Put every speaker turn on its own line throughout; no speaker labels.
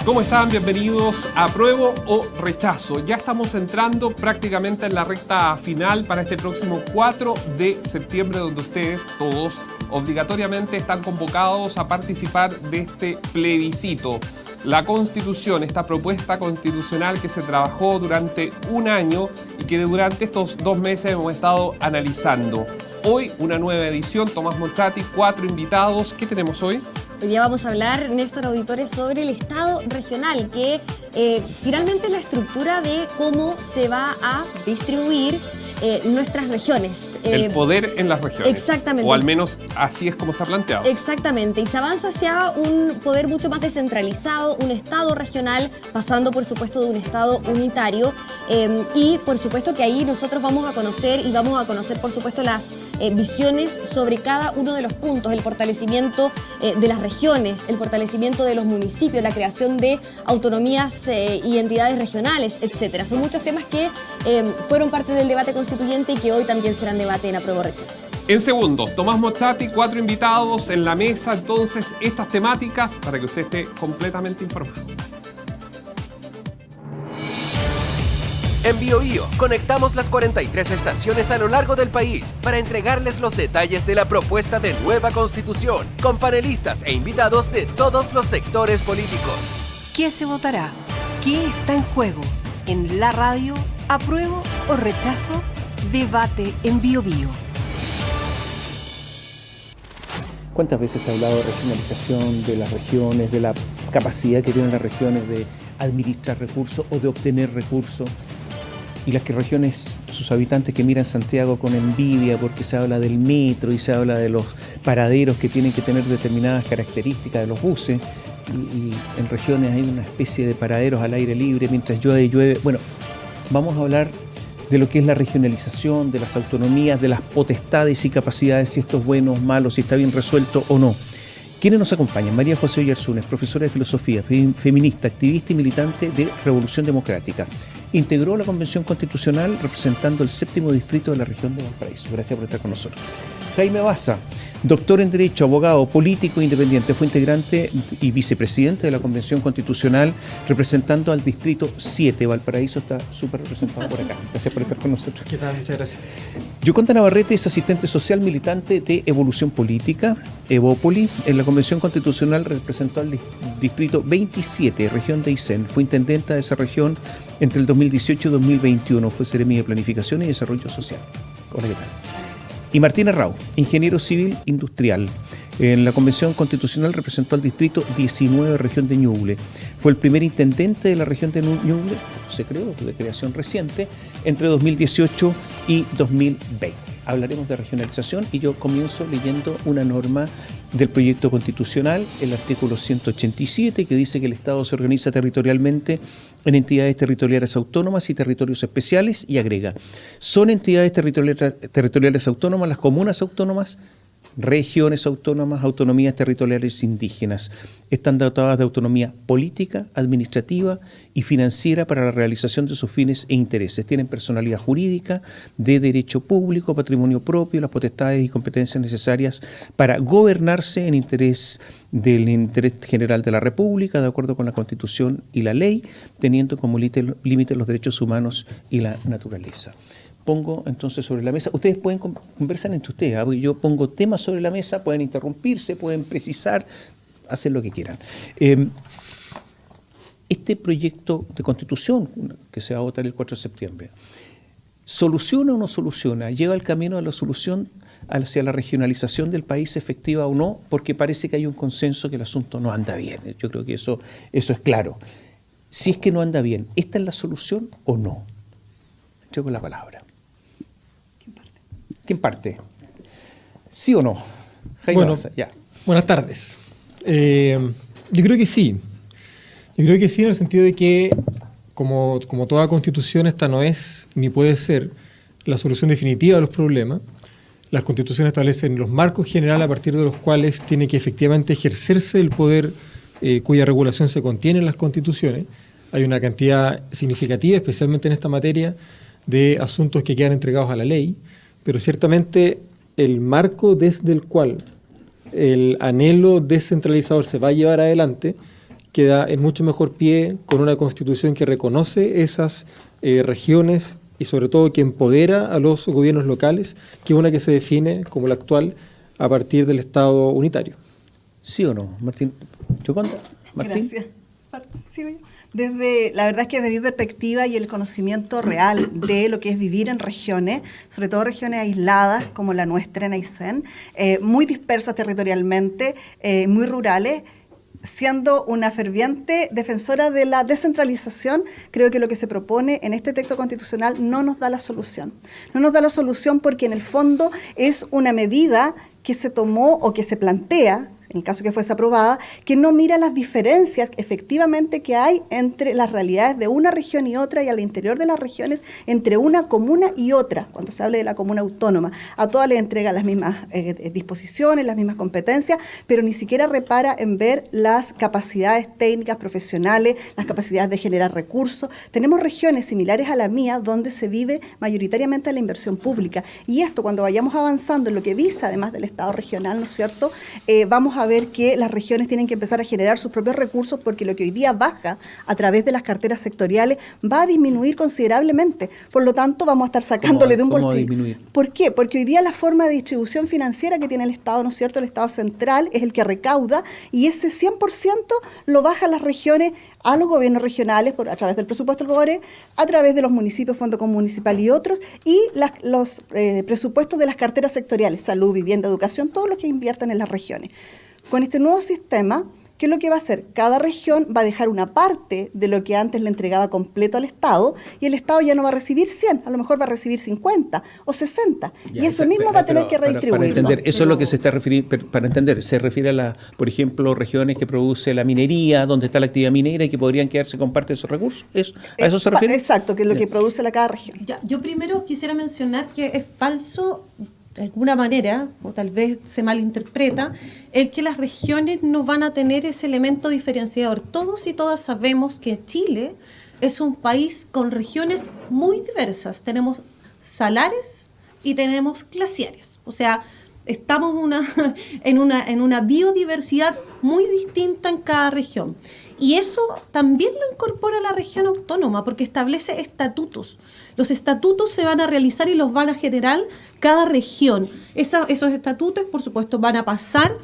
¿Cómo están? Bienvenidos a Apruebo o Rechazo. Ya estamos entrando prácticamente en la recta final para este próximo 4 de septiembre, donde ustedes todos obligatoriamente están convocados a participar de este plebiscito. La Constitución, esta propuesta constitucional que se trabajó durante un año y que durante estos 2 meses hemos estado analizando. Hoy una nueva edición, Tomás Mochati, 4 invitados. ¿Qué tenemos hoy?
Hoy día vamos a hablar, Néstor Auditores, sobre el Estado regional, que finalmente es la estructura de cómo se va a distribuir nuestras regiones.
El poder en las regiones.
Exactamente.
O al menos así es como se ha planteado.
Exactamente. Y se avanza hacia un poder mucho más descentralizado, un Estado regional, pasando por supuesto de un Estado unitario. Y por supuesto que ahí nosotros vamos a conocer por supuesto las visiones sobre cada uno de los puntos, el fortalecimiento de las regiones, el fortalecimiento de los municipios, la creación de autonomías y entidades regionales, etcétera. Son muchos temas que fueron parte del debate constituyente y que hoy también serán debate en Apruebo o Rechazo.
En segundos, Tomás Mochati, 4 invitados en la mesa, entonces estas temáticas para que usted esté completamente informado.
En BioBio conectamos las 43 estaciones a lo largo del país para entregarles los detalles de la propuesta de nueva Constitución, con panelistas e invitados de todos los sectores políticos.
¿Qué se votará? ¿Qué está en juego? En la radio, Apruebo o Rechazo, debate en BioBio.
¿Cuántas veces se ha hablado de regionalización de las regiones, de la capacidad que tienen las regiones de administrar recursos o de obtener recursos? Y las regiones, sus habitantes que miran Santiago con envidia porque se habla del metro y se habla de los paraderos que tienen que tener determinadas características de los buses. Y en regiones hay una especie de paraderos al aire libre mientras llueve. Bueno, vamos a hablar de lo que es la regionalización, de las autonomías, de las potestades y capacidades, si esto es bueno o malo, si está bien resuelto o no. ¿Quiénes nos acompañan? María José Oyarzunes, profesora de filosofía, feminista, activista y militante de Revolución Democrática. Integró la Convención Constitucional representando el 7º distrito de la región de Valparaíso. Gracias por estar con nosotros. Jaime Baza, doctor en Derecho, abogado, político independiente, fue integrante y vicepresidente de la Convención Constitucional representando al Distrito 7. Valparaíso está súper representado por acá. Gracias por estar con nosotros.
¿Qué tal? Muchas gracias.
Yoconda Navarrete es asistente social militante de Evolución Política, Evópoli. En la Convención Constitucional representó al Distrito 27, región de Aysén. Fue intendenta de esa región entre el 2018 y 2021. Fue seremi de Planificación y Desarrollo Social. Hola, ¿qué tal? Y Martín Arrau, ingeniero civil industrial. En la Convención Constitucional representó al Distrito 19, región de Ñuble. Fue el primer intendente de la región de Ñuble, se creó, de creación reciente, entre 2018 y 2020. Hablaremos de regionalización y yo comienzo leyendo una norma del proyecto constitucional, el artículo 187, que dice que el Estado se organiza territorialmente en entidades territoriales autónomas y territorios especiales, y agrega: son entidades territoriales autónomas las comunas autónomas, regiones autónomas, autonomías territoriales indígenas. Están dotadas de autonomía política, administrativa y financiera para la realización de sus fines e intereses. Tienen personalidad jurídica, de derecho público, patrimonio propio, las potestades y competencias necesarias para gobernarse en interés del interés general de la República, de acuerdo con la Constitución y la ley, teniendo como límite los derechos humanos y la naturaleza. Pongo entonces sobre la mesa, ustedes pueden conversar entre ustedes, ¿eh? Yo pongo temas sobre la mesa, pueden interrumpirse, pueden precisar, hacer lo que quieran. Este proyecto de constitución que se va a votar el 4 de septiembre, ¿soluciona o no soluciona? ¿Lleva el camino de la solución hacia la regionalización del país efectiva o no? Porque parece que hay un consenso que el asunto no anda bien. Yo creo que eso es claro. Si es que no anda bien, ¿esta es la solución o no? Yo con la palabra. ¿Quién parte? ¿Sí o no? Jaime
Bueno,
Baza, ya.
Buenas tardes. Yo creo que sí. Yo creo que sí, en el sentido de que, como toda constitución, esta no es ni puede ser la solución definitiva de los problemas. Las constituciones establecen los marcos generales a partir de los cuales tiene que efectivamente ejercerse el poder cuya regulación se contiene en las constituciones. Hay una cantidad significativa, especialmente en esta materia, de asuntos que quedan entregados a la ley, pero ciertamente el marco desde el cual el anhelo descentralizador se va a llevar adelante queda en mucho mejor pie con una constitución que reconoce esas regiones y sobre todo que empodera a los gobiernos locales, que una que se define como la actual a partir del Estado unitario.
¿Sí o no, Martín? ¿Yoconda? ¿Martín?
Gracias. Participo yo. La verdad es que desde mi perspectiva y el conocimiento real de lo que es vivir en regiones, sobre todo regiones aisladas como la nuestra en Aysén, muy dispersas territorialmente, muy rurales, siendo una ferviente defensora de la descentralización, creo que lo que se propone en este texto constitucional no nos da la solución. No nos da la solución porque en el fondo es una medida que se tomó o que se plantea, en el caso que fuese aprobada, que no mira las diferencias efectivamente que hay entre las realidades de una región y otra y al interior de las regiones entre una comuna y otra, cuando se hable de la comuna autónoma. A todas les entrega las mismas disposiciones, las mismas competencias, pero ni siquiera repara en ver las capacidades técnicas, profesionales, las capacidades de generar recursos. Tenemos regiones similares a la mía donde se vive mayoritariamente la inversión pública y esto cuando vayamos avanzando en lo que dice además del Estado regional, ¿no es cierto? Vamos a ver que las regiones tienen que empezar a generar sus propios recursos porque lo que hoy día baja a través de las carteras sectoriales va a disminuir considerablemente. Por lo tanto, vamos a estar sacándole de un bolsillo. ¿Cómo va a disminuir? ¿Por qué? Porque hoy día la forma de distribución financiera que tiene el Estado, ¿no es cierto? El Estado central es el que recauda y ese 100% lo bajan las regiones a los gobiernos regionales a través del presupuesto del GOBARE, a través de los municipios, Fondo Común Municipal y otros, y los presupuestos de las carteras sectoriales, salud, vivienda, educación, todos los que invierten en las regiones. Con este nuevo sistema, ¿qué es lo que va a hacer? Cada región va a dejar una parte de lo que antes le entregaba completo al Estado y el Estado ya no va a recibir 100, a lo mejor va a recibir 50 o 60. Y eso mismo va a tener que redistribuir.
Para entender, eso es lo que se está refiriendo, para entender, se refiere a por ejemplo, regiones que produce la minería, donde está la actividad minera y que podrían quedarse con parte de esos recursos. ¿A eso se refiere?
Exacto, que es lo que produce cada región.
Yo primero quisiera mencionar que es falso de alguna manera, o tal vez se malinterpreta, el que las regiones no van a tener ese elemento diferenciador. Todos y todas sabemos que Chile es un país con regiones muy diversas. Tenemos salares y tenemos glaciares. O sea, estamos en una biodiversidad muy distinta en cada región. Y eso también lo incorpora la región autónoma, porque establece estatutos. Los estatutos se van a realizar y los van a generar cada región. Esos estatutos, por supuesto, van a pasar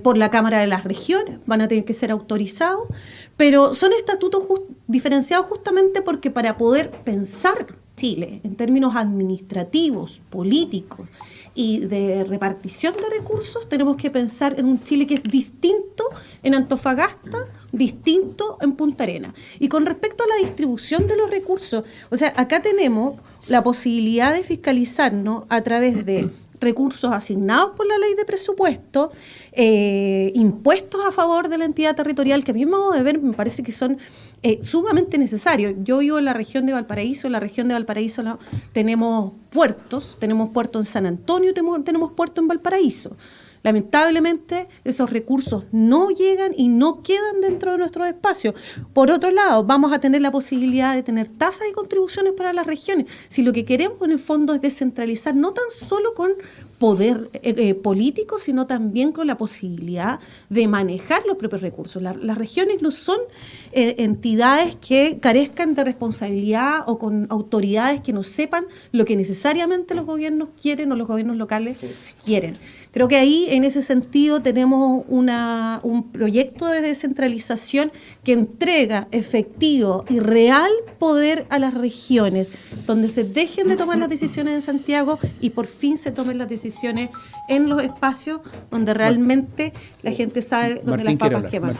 por la Cámara de las Regiones, van a tener que ser autorizados, pero son estatutos diferenciados justamente porque para poder pensar Chile en términos administrativos, políticos y de repartición de recursos, tenemos que pensar en un Chile que es distinto en Antofagasta, distinto en Punta Arenas. Y con respecto a la distribución de los recursos, o sea, acá tenemos la posibilidad de fiscalizarnos a través de recursos asignados por la ley de presupuesto, impuestos a favor de la entidad territorial, que a mi modo de ver me parece que son sumamente necesarios. Yo vivo en la región de Valparaíso, tenemos puertos en San Antonio, tenemos puerto en Valparaíso. Lamentablemente, esos recursos no llegan y no quedan dentro de nuestros espacios. Por otro lado, vamos a tener la posibilidad de tener tasas y contribuciones para las regiones. Si lo que queremos en el fondo es descentralizar, no tan solo con poder político, sino también con la posibilidad de manejar los propios recursos. Las regiones no son entidades que carezcan de responsabilidad o con autoridades que no sepan lo que necesariamente los gobiernos quieren o los gobiernos locales quieren. Creo que ahí, en ese sentido, tenemos un proyecto de descentralización que entrega efectivo y real poder a las regiones, donde se dejen de tomar las decisiones en Santiago y por fin se tomen las decisiones en los espacios donde realmente la gente sabe dónde las papas queman.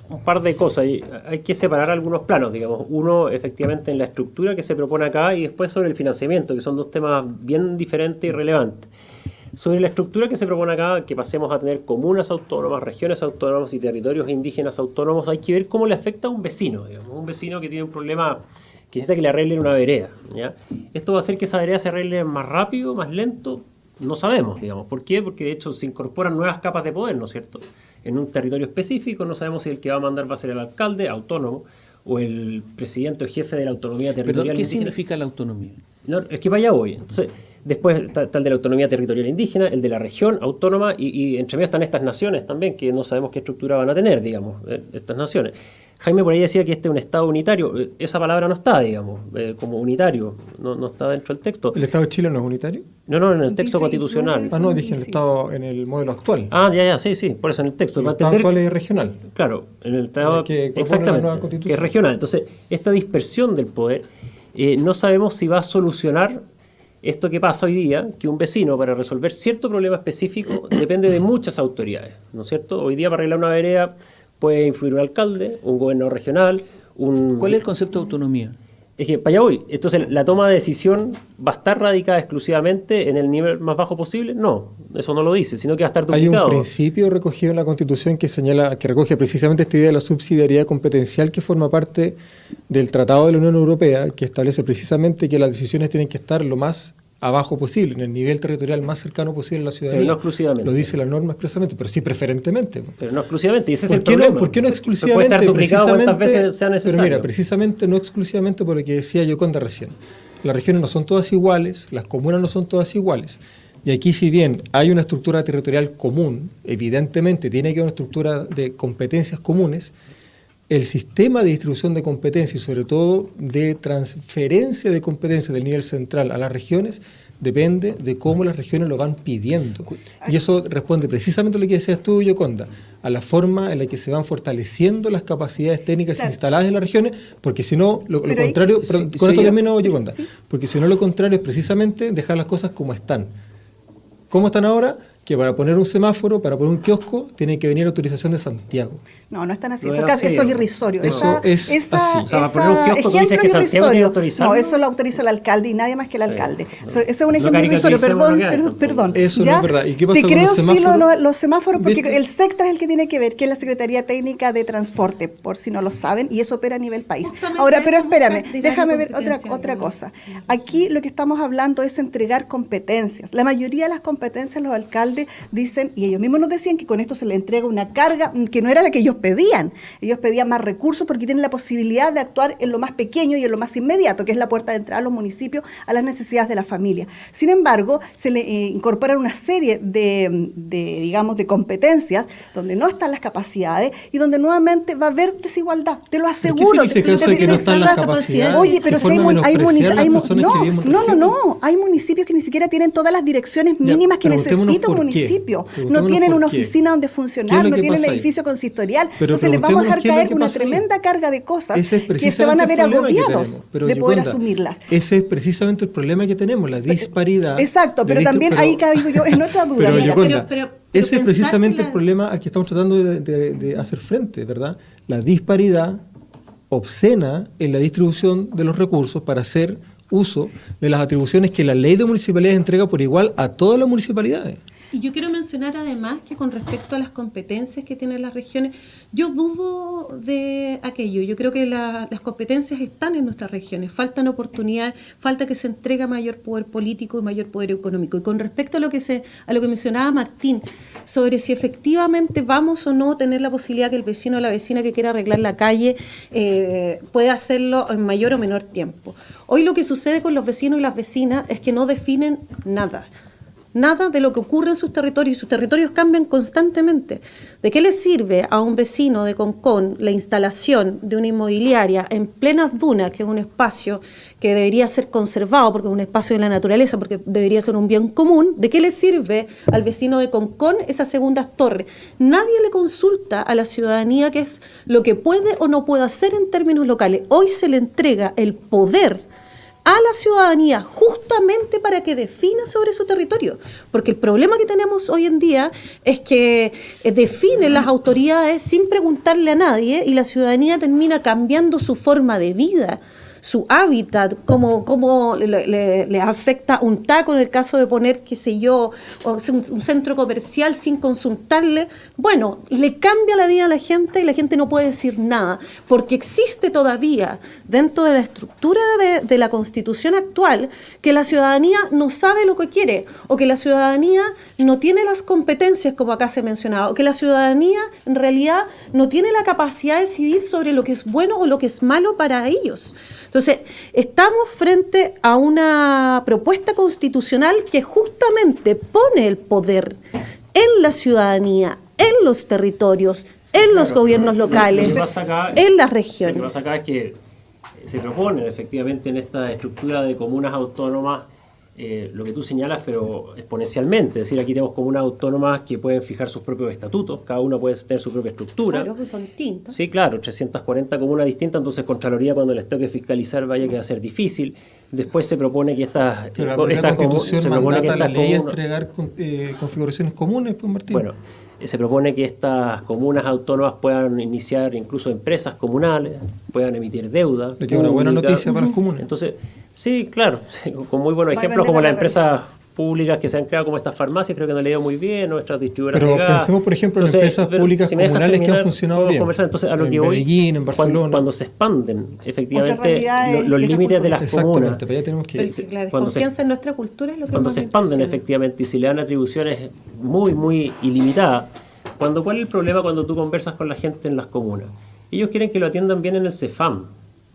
Un par de cosas. Hay que separar algunos planos, digamos. Uno, efectivamente, en la estructura que se propone acá y después sobre el financiamiento, que son dos temas bien diferentes y relevantes. Sobre la estructura que se propone acá, que pasemos a tener comunas autónomas, regiones autónomas y territorios indígenas autónomos, hay que ver cómo le afecta a un vecino, digamos, un vecino que tiene un problema que necesita que le arreglen una vereda, ¿ya? Esto va a hacer que esa vereda se arregle más rápido, más lento, no sabemos, digamos. ¿Por qué? Porque de hecho se incorporan nuevas capas de poder, ¿no es cierto? En un territorio específico no sabemos si el que va a mandar va a ser el alcalde autónomo o el presidente o jefe de la autonomía territorial.
¿Pero qué significa la autonomía?
No, es que para allá voy. Entonces, Después está el de la autonomía territorial indígena, el de la región autónoma y entre medio están estas naciones también, que no sabemos qué estructura van a tener, digamos, estas naciones. Jaime por ahí decía que este es un Estado unitario. Esa palabra no está, digamos, como unitario, no está dentro del texto.
¿El Estado de Chile no es unitario?
No, en el texto constitucional.
No, dije el Estado en el modelo actual.
Sí, por eso en el texto.
El Estado actual es regional.
Claro, en el Estado exactamente,
la nueva Constitución,
que es regional. Entonces, esta dispersión del poder, no sabemos si va a solucionar esto que pasa hoy día, que un vecino para resolver cierto problema específico depende de muchas autoridades, ¿no es cierto? Hoy día para arreglar una vereda puede influir un alcalde, un gobernador regional,
¿Cuál es el concepto de autonomía?
Es que para allá voy. Entonces, ¿la toma de decisión va a estar radicada exclusivamente en el nivel más bajo posible? No, eso no lo dice, sino que va a estar duplicado.
Hay un principio recogido en la Constitución que señala, que recoge precisamente esta idea de la subsidiariedad competencial que forma parte del Tratado de la Unión Europea, que establece precisamente que las decisiones tienen que estar lo más abajo posible, en el nivel territorial más cercano posible a la ciudadanía.
Pero no exclusivamente.
Lo dice la norma expresamente, pero sí preferentemente.
Pero no exclusivamente, y ese es el problema.
¿Por qué no exclusivamente?
Puede estar duplicado cuantas veces sea necesario.
Pero mira, precisamente no exclusivamente por lo que decía Yoconda recién. Las regiones no son todas iguales, las comunas no son todas iguales. Y aquí, si bien hay una estructura territorial común, evidentemente tiene que haber una estructura de competencias comunes, el sistema de distribución de competencias y sobre todo de transferencia de competencias del nivel central a las regiones depende de cómo las regiones lo van pidiendo. Y eso responde precisamente a lo que decías tú, Yoconda, a la forma en la que se van fortaleciendo las capacidades técnicas instaladas en las regiones, porque si no, lo contrario, con esto termino, Yoconda, porque si no lo contrario es precisamente dejar las cosas como están. ¿Cómo están ahora? Que para poner un semáforo, para poner un kiosco, tiene que venir autorización de Santiago.
No están así. Eso es irrisorio.
Eso es así.
O sea, para poner un kiosco, tú dices que Santiago tiene que autorizarlo.
No, eso lo autoriza el alcalde y nadie más que el alcalde. Ese es un ejemplo irrisorio. Perdón.
Eso no es verdad. ¿Y qué pasa con los
semáforos? Sí, los semáforos, porque el SECTRA es el que tiene que ver, que es la Secretaría Técnica de Transporte, por si no lo saben, y eso opera a nivel país. Ahora, pero espérame, déjame ver otra cosa. Aquí lo que estamos hablando es entregar competencias. La mayoría de las competencias los alcaldes dicen, y ellos mismos nos decían que con esto se les entrega una carga que no era la que ellos pedían. Ellos pedían más recursos porque tienen la posibilidad de actuar en lo más pequeño y en lo más inmediato, que es la puerta de entrada a los municipios, a las necesidades de la familia. Sin embargo, se le incorporan una serie de competencias donde no están las capacidades y donde nuevamente va a haber desigualdad. Te lo aseguro.
¿Qué significa eso de que no están las capacidades?
Oye, pero si hay municipios que ni siquiera tienen todas las direcciones mínimas que necesita un municipio. No tienen una oficina donde funcionar, no tienen edificio consistorial. Entonces les vamos a dejar caer una tremenda carga de cosas que se van a ver agobiados de poder asumirlas.
Ese es precisamente el problema que tenemos, la disparidad.
Exacto, pero también ahí caigo yo, es nuestra duda.
Ese es precisamente el problema al que estamos tratando de hacer frente, ¿verdad? La disparidad obscena en la distribución de los recursos para hacer uso de las atribuciones que la ley de municipalidades entrega por igual a todas las municipalidades.
Y yo quiero mencionar además que con respecto a las competencias que tienen las regiones, yo dudo de aquello. Yo creo que las competencias están en nuestras regiones, faltan oportunidades, falta que se entregue mayor poder político y mayor poder económico. Y con respecto a lo que mencionaba Martín, sobre si efectivamente vamos o no a tener la posibilidad que el vecino o la vecina que quiera arreglar la calle pueda hacerlo en mayor o menor tiempo. Hoy lo que sucede con los vecinos y las vecinas es que no definen nada de lo que ocurre en sus territorios, y sus territorios cambian constantemente. ¿De qué le sirve a un vecino de Concón la instalación de una inmobiliaria en plenas dunas, que es un espacio que debería ser conservado porque es un espacio de la naturaleza, porque debería ser un bien común? ¿De qué le sirve al vecino de Concón esas segundas torres? Nadie le consulta a la ciudadanía qué es lo que puede o no puede hacer en términos locales. Hoy se le entrega el poder a la ciudadanía justamente para que defina sobre su territorio, porque el problema que tenemos hoy en día es que definen las autoridades sin preguntarle a nadie y la ciudadanía termina cambiando su forma de vida, su hábitat, cómo le afecta un taco en el caso de poner, qué sé yo, un centro comercial sin consultarle. Bueno, le cambia la vida a la gente y la gente no puede decir nada, porque existe todavía dentro de la estructura de la Constitución actual que la ciudadanía no sabe lo que quiere, o que la ciudadanía no tiene las competencias, como acá se ha mencionado, o que la ciudadanía en realidad no tiene la capacidad de decidir sobre lo que es bueno o lo que es malo para ellos. Entonces, estamos frente a una propuesta constitucional que justamente pone el poder en la ciudadanía, en los territorios, en los gobiernos locales, en las regiones.
Lo que pasa acá es que se proponen efectivamente en esta estructura de comunas autónomas lo que tú señalas, pero exponencialmente. Es decir, aquí tenemos comunas autónomas que pueden fijar sus propios estatutos, cada una puede tener su propia estructura.
Claro, pues son distintos.
Sí, claro, 340 comunas distintas, entonces Contraloría cuando les toque fiscalizar vaya que va a ser difícil. Después se propone que estas...
Pero la Constitución mandata a la ley a entregar configuraciones comunes, pues Martín.
Bueno, se propone que estas comunas autónomas puedan iniciar incluso empresas comunales, puedan emitir deuda.
Lo que es una buena noticia para las comunas.
Entonces, sí, claro, con muy buenos ejemplos como las empresas públicas que se han creado como estas farmacias, creo que no le ha ido muy bien, nuestras distribuidoras
de
gas.
Pero pensemos, por ejemplo, en empresas públicas comunales que han funcionado bien.
Entonces, a lo
en
que voy,
Medellín, en Barcelona.
Cuando se expanden efectivamente los límites de las comunas.
Para allá tenemos que ir.
La desconfianza en nuestra cultura es lo que
cuando
más
se expanden efectivamente y se le dan atribuciones muy, muy ilimitadas, ¿cuál es el problema cuando tú conversas con la gente en las comunas? Ellos quieren que lo atiendan bien en el CEFAM,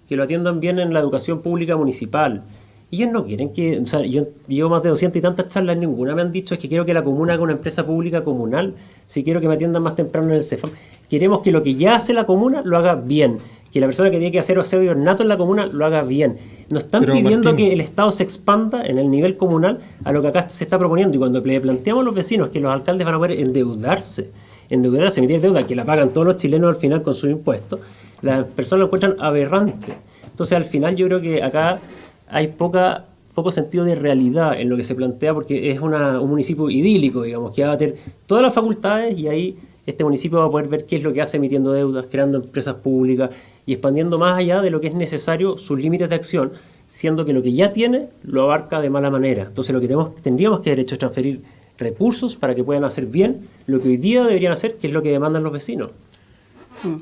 que lo atiendan bien en la educación pública municipal. Ellos no quieren que... O sea, yo llevo más de 200 y tantas charlas, ninguna me han dicho es que quiero que la comuna haga una empresa pública comunal, si quiero que me atiendan más temprano en el CEFAM. Queremos que lo que ya hace la comuna lo haga bien, que la persona que tiene que hacer aseo y ornato en la comuna lo haga bien. Nos están pidiendo, Martín, que el Estado se expanda en el nivel comunal a lo que acá se está proponiendo. Y cuando le planteamos a los vecinos que los alcaldes van a poder endeudarse, emitir deuda, que la pagan todos los chilenos al final con sus impuestos, las personas lo encuentran aberrante. Entonces, al final yo creo que acá hay poco sentido de realidad en lo que se plantea, porque es un municipio idílico, digamos, que va a tener todas las facultades y ahí este municipio va a poder ver qué es lo que hace emitiendo deudas, creando empresas públicas y expandiendo más allá de lo que es necesario sus límites de acción, siendo que lo que ya tiene lo abarca de mala manera. Entonces, lo que tendríamos que derecho es transferir recursos para que puedan hacer bien lo que hoy día deberían hacer, que es lo que demandan los vecinos.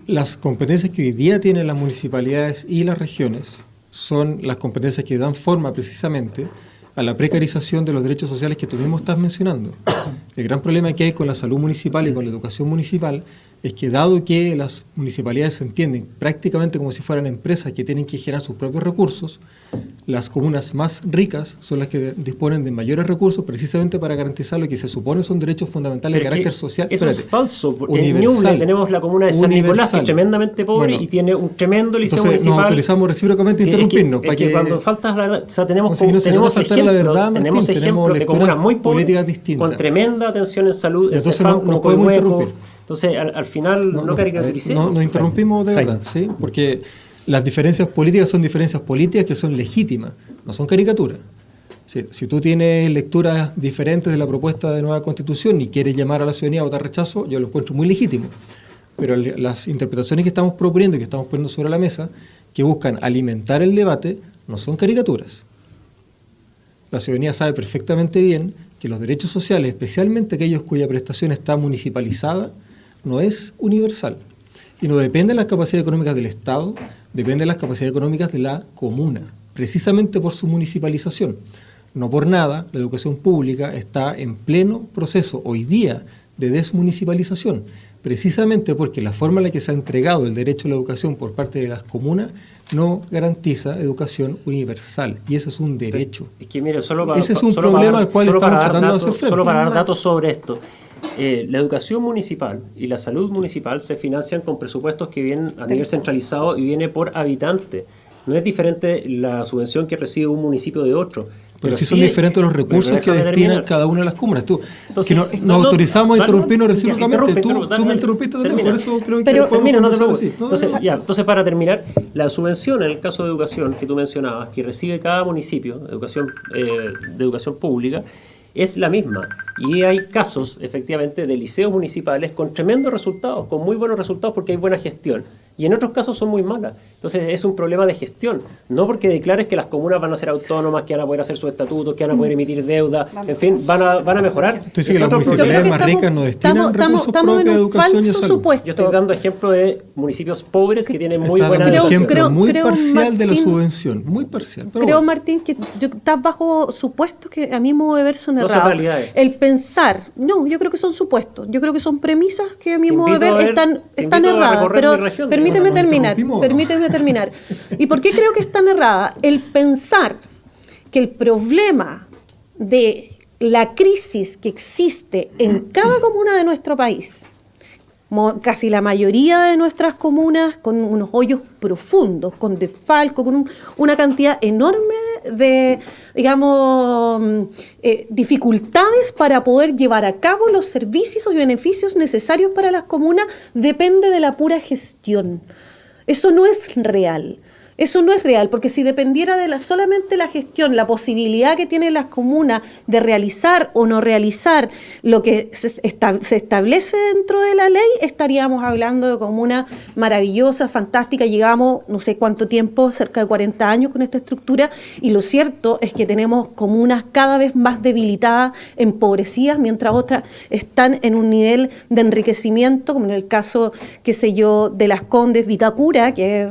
Las competencias que hoy día tienen las municipalidades y las regiones son las competencias que dan forma precisamente a la precarización de los derechos sociales que tú mismo estás mencionando. El gran problema que hay con la salud municipal y con la educación municipal es que, dado que las municipalidades se entienden prácticamente como si fueran empresas que tienen que generar sus propios recursos, las comunas más ricas son las que disponen de mayores recursos precisamente para garantizar lo que se supone son derechos fundamentales de carácter social.
Eso es falso. En Ñuble tenemos la comuna de San Nicolás, que es tremendamente pobre y tiene un tremendo liceo municipal.
Nos autorizamos recíprocamente a interrumpirnos.
Es que cuando faltas la verdad, o sea, tenemos
ejemplos
de comunas muy pobres con tremenda atención en salud.
Entonces no podemos interrumpir.
Entonces, al final no caricaturicemos.
Nos interrumpimos de verdad, ¿sí? Porque las diferencias políticas son diferencias políticas que son legítimas, no son caricaturas. Si tú tienes lecturas diferentes de la propuesta de nueva Constitución y quieres llamar a la ciudadanía a votar rechazo, yo lo encuentro muy legítimo. Pero las interpretaciones que estamos proponiendo y que estamos poniendo sobre la mesa, que buscan alimentar el debate, no son caricaturas. La ciudadanía sabe perfectamente bien que los derechos sociales, especialmente aquellos cuya prestación está municipalizada, no es universal. Y no depende de las capacidades económicas del Estado, depende de las capacidades económicas de la comuna, precisamente por su municipalización. No por nada, la educación pública está en pleno proceso hoy día de desmunicipalización, precisamente porque la forma en la que se ha entregado el derecho a la educación por parte de las comunas no garantiza educación universal, y ese es un derecho.
Es que, mire,
ese es un problema al cual estamos tratando de hacer frente.
Solo para dar datos sobre esto. La educación municipal y la salud municipal se financian con presupuestos que vienen a nivel centralizado y viene por habitante. No es diferente la subvención que recibe un municipio de otro.
Pero sí son diferentes los recursos que destinan cada una de las comunas. Si nos autorizamos a interrumpirnos recíprocamente, tú me interrumpiste también, por eso creo que podemos comenzar así.
Entonces, para terminar, la subvención en el caso de educación que tú mencionabas, que recibe cada municipio de educación pública, es la misma. Y hay casos, efectivamente, de liceos municipales con tremendos resultados, con muy buenos resultados porque hay buena gestión. Y en otros casos son muy malas. Entonces es un problema de gestión. No porque declares que las comunas van a ser autónomas, que van a poder hacer sus estatutos, que van a poder emitir deuda, en fin, van a mejorar.
Entonces que las municipalidades más ricas no destinan recursos propios a educación y a salud.
Supuesto.
Yo estoy dando ejemplo de municipios pobres que tienen muy buena educación.
Ejemplo muy parcial, Martín, de la subvención, muy parcial.
Creo, Martín, que estás bajo supuestos que a mi modo de ver son errados.
No son realidades.
El pensar, no, yo creo que son supuestos. Yo creo que son premisas que a mi modo de ver están erradas. Pero permíteme terminar. ¿Y por qué creo que es tan errada? El pensar que el problema de la crisis que existe en cada comuna de nuestro país, casi la mayoría de nuestras comunas con unos hoyos profundos, con desfalco, con una cantidad enorme de, digamos, dificultades para poder llevar a cabo los servicios y beneficios necesarios para las comunas, depende de la pura gestión. Eso no es real. Eso no es real, porque si dependiera de solamente la gestión, la posibilidad que tienen las comunas de realizar o no realizar lo que se establece dentro de la ley, estaríamos hablando de comunas maravillosas, fantásticas. Llegamos no sé cuánto tiempo, cerca de 40 años con esta estructura, y lo cierto es que tenemos comunas cada vez más debilitadas, empobrecidas, mientras otras están en un nivel de enriquecimiento, como en el caso, qué sé yo, de Las Condes, Vitacura, que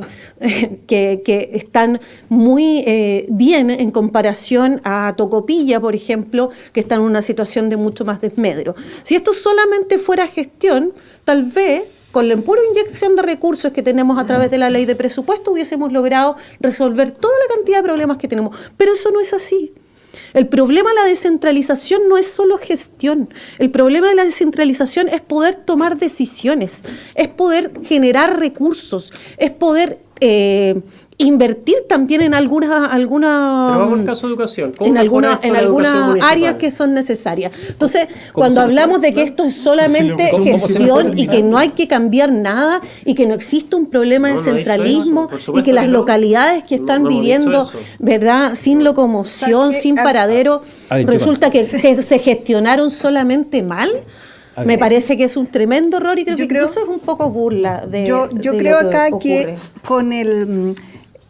están muy bien en comparación a Tocopilla, por ejemplo, que está en una situación de mucho más desmedro. Si esto solamente fuera gestión, tal vez con la pura inyección de recursos que tenemos a través de la ley de presupuesto hubiésemos logrado resolver toda la cantidad de problemas que tenemos. Pero eso no es así. El problema de la descentralización no es solo gestión. El problema de la descentralización es poder tomar decisiones, es poder generar recursos, es poder invertir también en algunas
Pero vamos al caso de educación.
en algunas áreas que son necesarias. Entonces, cuando hablamos de que esto es solamente gestión y que no hay que cambiar nada y que no existe un problema de centralismo y que las localidades que están viviendo, ¿verdad?, sin locomoción, sin paradero, resulta que se gestionaron solamente mal. Me parece que es un tremendo error y creo que incluso es un poco burla de
Yo creo acá que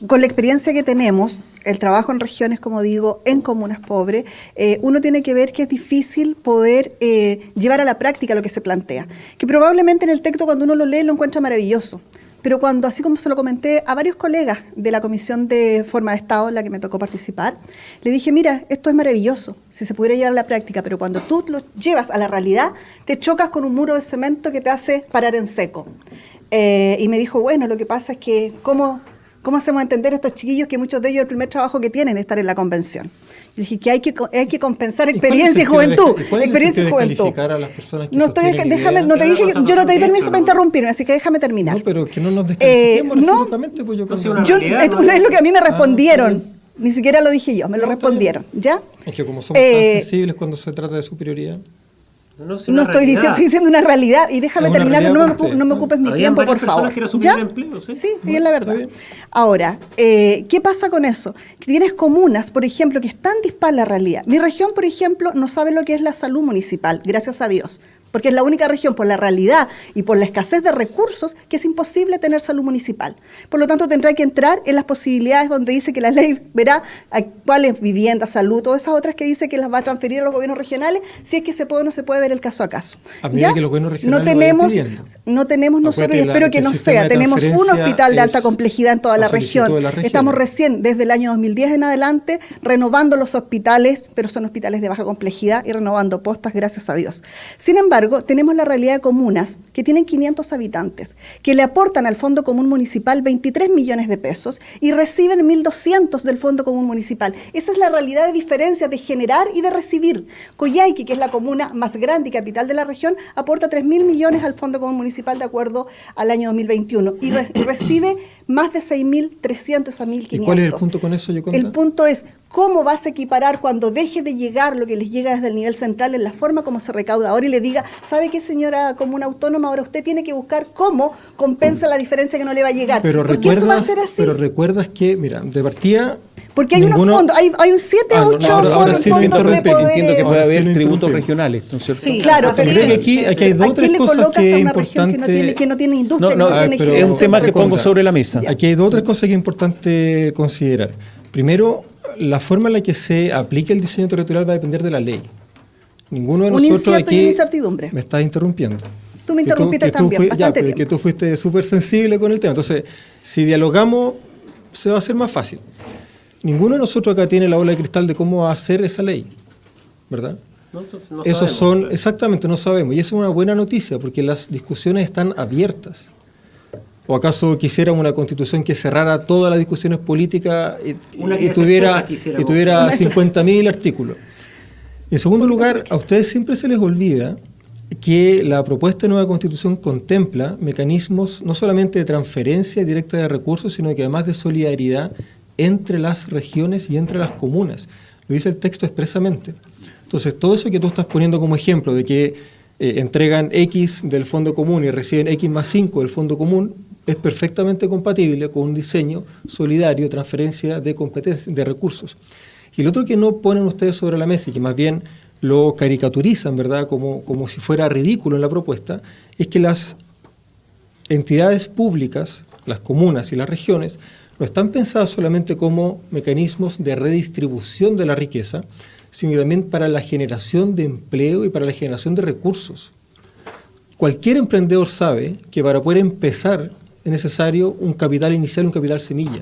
con la experiencia que tenemos, el trabajo en regiones, como digo, en comunas pobres, uno tiene que ver que es difícil poder llevar a la práctica lo que se plantea. Que probablemente en el texto, cuando uno lo lee, lo encuentra maravilloso. Pero cuando, así como se lo comenté a varios colegas de la Comisión de Forma de Estado en la que me tocó participar, le dije, mira, esto es maravilloso, si se pudiera llevar a la práctica, pero cuando tú lo llevas a la realidad, te chocas con un muro de cemento que te hace parar en seco. Y me dijo, bueno, lo que pasa es que, ¿cómo hacemos entender a estos chiquillos que muchos de ellos el primer trabajo que tienen es estar en la convención? Yo dije que hay que compensar experiencia y juventud. Experiencia y juventud.
A las personas que
no te dije que yo no te di permiso para interrumpirme, así que déjame terminar.
No, pero que no nos descalifiquemos recíprocamente, pues
es lo que a mí me respondieron. Ni siquiera lo dije yo, me lo respondieron. ¿Ya?
Es que como somos tan sensibles cuando se trata de superioridad.
No estoy diciendo una realidad. Y déjame terminar, no me ocupes mi tiempo, por favor. ¿Ya?
Empleo,
sí, es la verdad. Ahora, ¿qué pasa con eso? Que tienes comunas, por ejemplo, que están dispar la realidad. Mi región, por ejemplo, no sabe lo que es la salud municipal, gracias a Dios. Porque es la única región, por la realidad y por la escasez de recursos, que es imposible tener salud municipal. Por lo tanto, tendrá que entrar en las posibilidades donde dice que la ley verá a cuáles viviendas, salud, todas esas otras que dice que las va a transferir a los gobiernos regionales, si es que se puede o no se puede ver el caso a caso.
A medida que los gobiernos regionales
no tenemos nosotros, y espero que no sea, tenemos un hospital de alta complejidad en toda la región. Estamos recién, desde el año 2010 en adelante, renovando los hospitales, pero son hospitales de baja complejidad, y renovando postas, gracias a Dios. Sin embargo, tenemos la realidad de comunas que tienen 500 habitantes, que le aportan al Fondo Común Municipal 23 millones de pesos y reciben 1.200 del Fondo Común Municipal. Esa es la realidad de diferencia de generar y de recibir. Coyhaique, que es la comuna más grande y capital de la región, aporta 3.000 millones al Fondo Común Municipal de acuerdo al año 2021 y recibe más de 6.300 a 1.500.
¿Y cuál es el punto con eso, Yoconda?
El punto es, ¿cómo vas a equiparar cuando deje de llegar lo que les llega desde el nivel central en la forma como se recauda ahora y le diga, ¿sabe qué, señora comuna autónoma? Ahora usted tiene que buscar cómo compensa la diferencia que no le va a llegar.
Porque eso va a ser así. Pero recuerdas que, mira, de partida...
Porque hay unos fondos, hay un 7 o 8 fondos de poder.
Entiendo que puede haber tributos regionales, ¿no es cierto?
Sí, claro, pero
creo que aquí hay dos o tres cosas que es importante.
Que no tiene industria, no tiene
pero es un tema que pongo sobre la mesa.
Aquí hay dos o tres cosas que es importante considerar. Primero, la forma en la que se aplique el diseño territorial va a depender de la ley. Ninguno de nosotros aquí me está interrumpiendo.
Tú me interrumpiste también, bastante tiempo.
Que tú fuiste súper sensible con el tema. Entonces, si dialogamos, se va a hacer más fácil. Ninguno de nosotros acá tiene la bola de cristal de cómo hacer esa ley, ¿verdad? Esos son, exactamente, no sabemos. Y esa es una buena noticia, porque las discusiones están abiertas. ¿O acaso quisiéramos una constitución que cerrara todas las discusiones políticas y tuviera 50.000 artículos? En segundo lugar, a ustedes siempre se les olvida que la propuesta de nueva constitución contempla mecanismos no solamente de transferencia directa de recursos, sino que además de solidaridad entre las regiones y entre las comunas. Lo dice el texto expresamente. Entonces, todo eso que tú estás poniendo como ejemplo de que entregan X del fondo común y reciben X más 5 del fondo común, es perfectamente compatible con un diseño solidario, transferencia de competencias, de recursos. Y el otro que no ponen ustedes sobre la mesa y que más bien lo caricaturizan, ¿verdad?, como si fuera ridículo en la propuesta, es que las entidades públicas, las comunas y las regiones, no están pensadas solamente como mecanismos de redistribución de la riqueza, sino también para la generación de empleo y para la generación de recursos. Cualquier emprendedor sabe que para poder empezar es necesario un capital inicial, un capital semilla.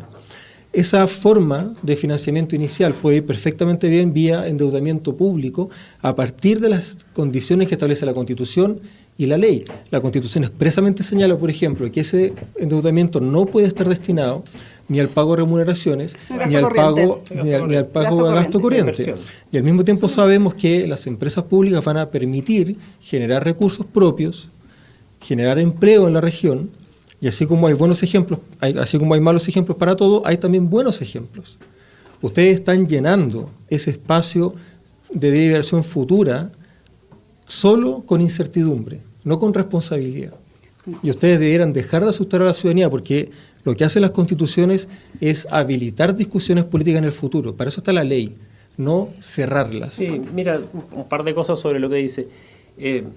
Esa forma de financiamiento inicial puede ir perfectamente bien vía endeudamiento público a partir de las condiciones que establece la Constitución y la ley. La Constitución expresamente señala, por ejemplo, que ese endeudamiento no puede estar destinado ni al pago de remuneraciones, ni al pago de gasto corriente. Y al mismo tiempo sabemos que las empresas públicas van a permitir generar recursos propios, generar empleo en la región, y así como hay buenos ejemplos, así como hay malos ejemplos para todo, hay también buenos ejemplos. Ustedes están llenando ese espacio de deliberación futura solo con incertidumbre, no con responsabilidad. Y ustedes debieran dejar de asustar a la ciudadanía, porque lo que hacen las constituciones es habilitar discusiones políticas en el futuro. Para eso está la ley, no cerrarlas.
Sí, mira, un par de cosas sobre lo que dice.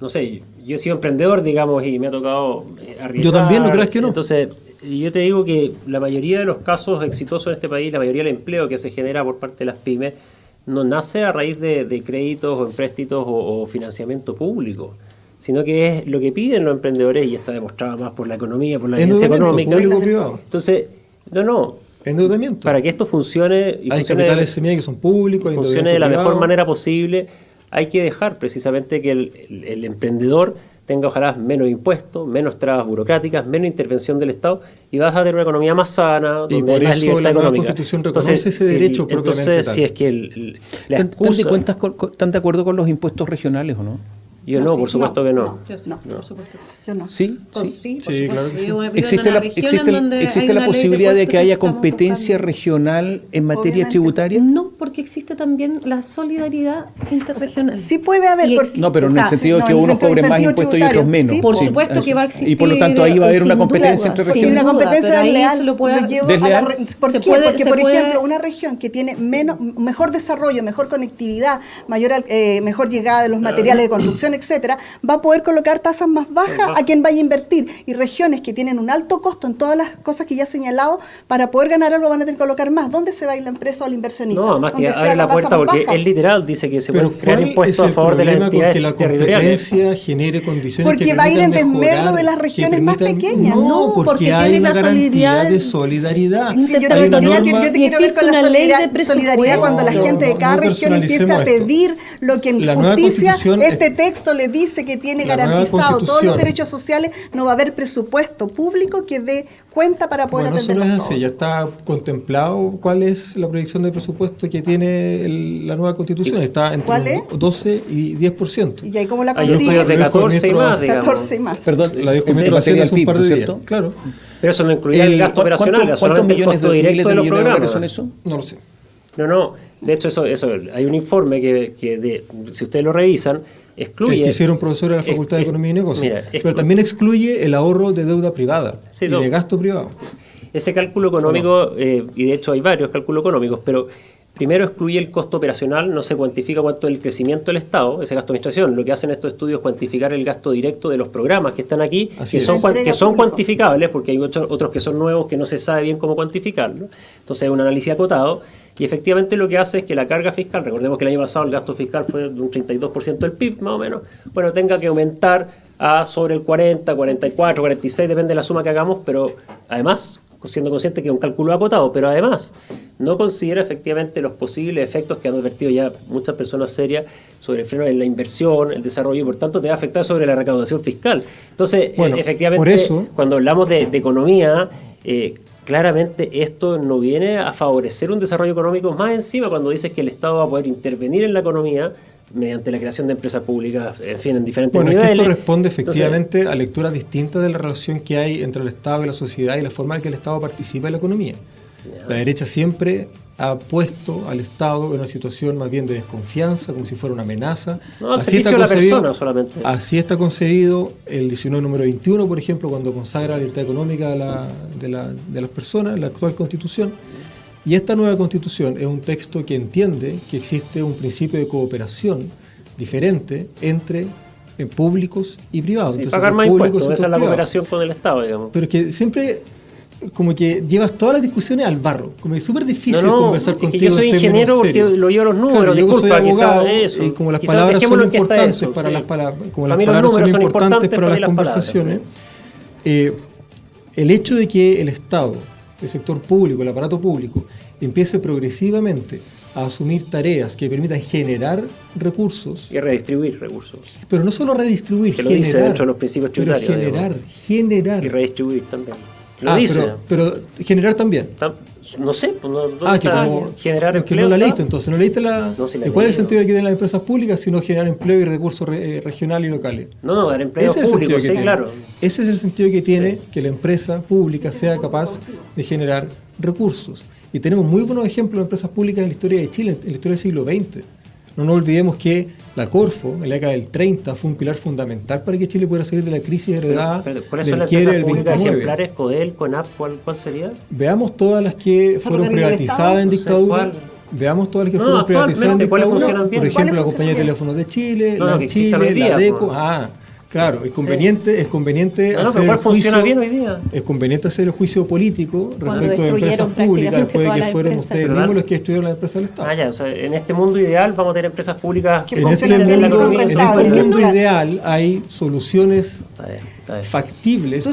No sé, yo he sido emprendedor, digamos, y me ha tocado arriesgar.
Yo también, ¿no creas que no?
Entonces, yo te digo que la mayoría de los casos exitosos en este país, la mayoría del empleo que se genera por parte de las pymes, no nace a raíz de créditos o empréstitos o financiamiento público, sino que es lo que piden los emprendedores, y está demostrado más por la economía, por la evidencia económica.
Público-privado.
Entonces, no.
Endeudamiento.
Para que esto funcione...
Hay capitales semilla que son públicos,
funcione de la mejor manera posible, hay que dejar precisamente que el emprendedor tenga ojalá menos impuestos, menos trabas burocráticas, menos intervención del Estado, y vas a tener una economía más sana, donde
y por
hay más
eso
libertad
la nueva
económica.
Constitución reconoce ese derecho propiamente
entonces,
tal.
Si es que la excusa...
¿Están de acuerdo con los impuestos regionales o no?
Yo no, por supuesto que no.
Por supuesto que sí.
Yo no.
¿Sí?
Sí, claro que sí.
¿Existe la posibilidad de que haya competencia regional en materia
Obviamente.
tributaria?
No, porque existe también la solidaridad interregional.
Sí puede haber.
No, pero en el sentido de que unos cobren más impuestos y otros menos.
Sí,
por supuesto que va a existir.
Y por lo tanto ahí va a haber una
sin
competencia
duda,
entre
sin
regiones.
Sí, una
duda,
competencia
pero ahí
desleal.
se lo puede-
Lo llevo
¿Desleal?
¿Por
Se
qué?
puede-
Porque,
se
por
puede-
ejemplo, una región que tiene mejor desarrollo, mejor conectividad, mejor llegada de los materiales de construcción, etcétera, va a poder colocar tasas más bajas a quien vaya a invertir. Y regiones que tienen un alto costo en todas las cosas que ya he señalado, para poder ganar algo van a tener que colocar más. ¿Dónde se va a ir la empresa o el inversionista?
No, además que
Donde sea
abre la
tasa
puerta,
más
porque
baja.
es literal, dice que se
Pero
pueden crear
¿cuál es
impuestos
el
a favor de las
problema con que
entidades
la
territoriales.
competencia genere condiciones
Porque
que
va a ir en
permitan
desmedro
mejorar,
de las
que
regiones más
permitan-
pequeñas?
No,
porque
porque hay
tiene
una
la
garantía
solidaridad
de solidaridad.
Sí, yo
Hay una
territorial,
norma-
yo te quiero ver
existe
con la
una ley de
solidaridad cuando la
presupuesto.
gente de cada
No
región empieza a
personalicemos esto.
pedir lo que en
La nueva
justicia
Constitución
este
es-
texto le dice que tiene
La nueva
garantizado todos los
Constitución-
derechos sociales. No va a haber presupuesto público que dé cuenta para poder
Bueno, eso no
atenderlos
es así.
todos.
Ya está contemplado cuál es la proyección de presupuesto que tiene la nueva Constitución. Está entre
¿Cuál es?
12 y 10%.
Y ahí cómo la
Hay
consigues.
estudios de
Lo dijo
14 y
ministro
más, digamos.
14 más.
Perdón,
La dijo
en
ministro
materia
Hacienda
del
hace un
PIB,
par
¿no
de
es
días.
cierto?
Claro.
Pero eso no incluía el gasto operacional,
¿Cuántos
solamente el
millones
costo
de
directo
miles
de
de
los
millones de dólares
programas.
son eso?
No lo sé.
No, de hecho eso hay un informe que si ustedes lo revisan, excluye...
El que hicieron profesor de la Facultad de Economía y Negocios.
Mira,
pero también excluye el ahorro de deuda privada
Sí,
y
no.
de gasto privado.
Ese cálculo económico, y de hecho hay varios cálculos económicos, pero primero excluye el costo operacional, no se cuantifica cuánto es el crecimiento del Estado, ese gasto de administración. Lo que hacen estos estudios es cuantificar el gasto directo de los programas que están aquí,
Así
que
es.
son cuantificables, porque hay otros que son nuevos que no se sabe bien cómo cuantificarlo. Entonces es un análisis acotado, y efectivamente lo que hace es que la carga fiscal, recordemos que el año pasado el gasto fiscal fue de un 32% del PIB, más o menos, bueno, tenga que aumentar a sobre el 40, 44, 46, depende de la suma que hagamos, pero además siendo consciente que es un cálculo acotado, pero además no considera efectivamente los posibles efectos que han advertido ya muchas personas serias sobre el freno en la inversión, el desarrollo, y por tanto te va a afectar sobre la recaudación fiscal. Entonces,
bueno,
efectivamente,
por eso,
cuando hablamos de economía, claramente esto no viene a favorecer un desarrollo económico. Más encima, cuando dices que el Estado va a poder intervenir en la economía mediante la creación de empresas públicas, en fin, en diferentes niveles.
Bueno, es que esto responde efectivamente a lecturas distintas de la relación que hay entre el Estado y la sociedad y la forma en que el Estado participa en la economía. La derecha siempre ha puesto al Estado en una situación más bien de desconfianza, como si fuera una amenaza.
No, al servicio de la persona solamente.
Así está concebido el 19 número 21, por ejemplo, cuando consagra la libertad económica de las personas, la actual Constitución. Y esta nueva Constitución es un texto que entiende que existe un principio de cooperación diferente entre públicos y privados.
Sí, pagar más impuestos, esa es la cooperación con el Estado, digamos.
Pero que siempre como que llevas todas las discusiones al barro, como es súper difícil conversar contigo.
Que yo soy ingeniero porque lo llevo los números,
claro,
disculpa,
yo soy abogado,
eso.
Y como las palabras son importantes para las conversaciones, el hecho de que el Estado, el sector público, el aparato público, empiece progresivamente a asumir tareas que permitan generar recursos.
Y redistribuir recursos.
Pero no solo redistribuir,
que lo dice dentro de los principios tributarios.
Generar.
Y redistribuir también.
Pero generar también.
No sé, pues
que como
generar empleo.
Que no la leíste, entonces no leíste la.
No, si la
¿Cuál es el sentido de que tienen las empresas públicas sino generar empleo y recursos regionales y locales?
No, dar empleo público, sí, claro.
Ese es el sentido que tiene que la empresa pública sea capaz de generar recursos. Y tenemos muy buenos ejemplos de empresas públicas en la historia de Chile, en la historia del siglo XX. No nos olvidemos que la Corfo, en la década del 30, fue un pilar fundamental para que Chile pudiera salir de la crisis heredada
¿Por eso
del quiebre del
29? ¿Ejemplares, CODEL, CONAP, cuál sería?
Veamos todas las que fueron privatizadas en dictadura. Veamos todas las que fueron privatizadas en dictadura. Por ejemplo, la Compañía de Teléfonos de Chile, la Chile, la DECO. Claro, es conveniente hacer el juicio.
Bien hoy día?
Es conveniente hacer el juicio político respecto de empresas públicas después de que fueron ustedes mismos los que destruyeron las empresas del Estado.
O sea, en este mundo ideal vamos a tener empresas públicas que
en este mundo ideal hay soluciones factibles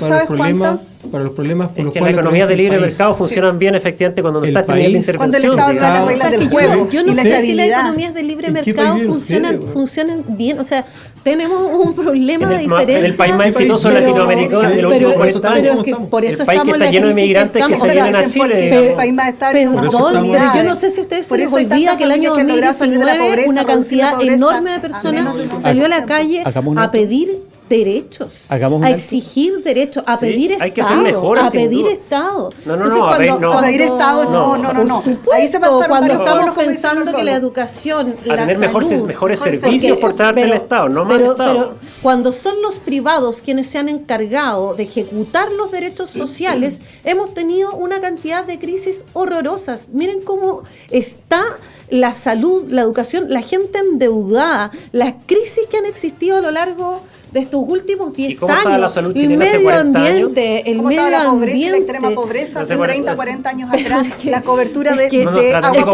para los problemas por los cuales
las economías de libre mercado funcionan bien efectivamente cuando no está teniendo intervención.
Cuando el Estado da las reglas del juego.
Yo no sé si las economías de libre mercado funcionan bien. O sea, tenemos un problema de diferencia.
En el país más exitoso latinoamericano de los últimos 40 años.
Pero es que por eso
el país que está lleno de inmigrantes que se vienen a Chile.
El país más estable.
Yo no sé si ustedes se les olvida que el año 2019 una cantidad enorme de personas salió a la calle a pedir derechos, a exigir derechos, a pedir Estado, a pedir Estado.
A pedir Estado, no.
Ahí se pasaron cuando estamos pensando que la educación,
a tener mejores servicios por parte del Estado, no más Estado.
Pero cuando son los privados quienes se han encargado de ejecutar los derechos sociales, hemos tenido una cantidad de crisis horrorosas. Miren cómo está la salud, la educación, la gente endeudada, las crisis que han existido a lo largo de estos últimos 10 años, el medio ambiente,
la extrema pobreza hace 30, 40 años atrás, la cobertura de agua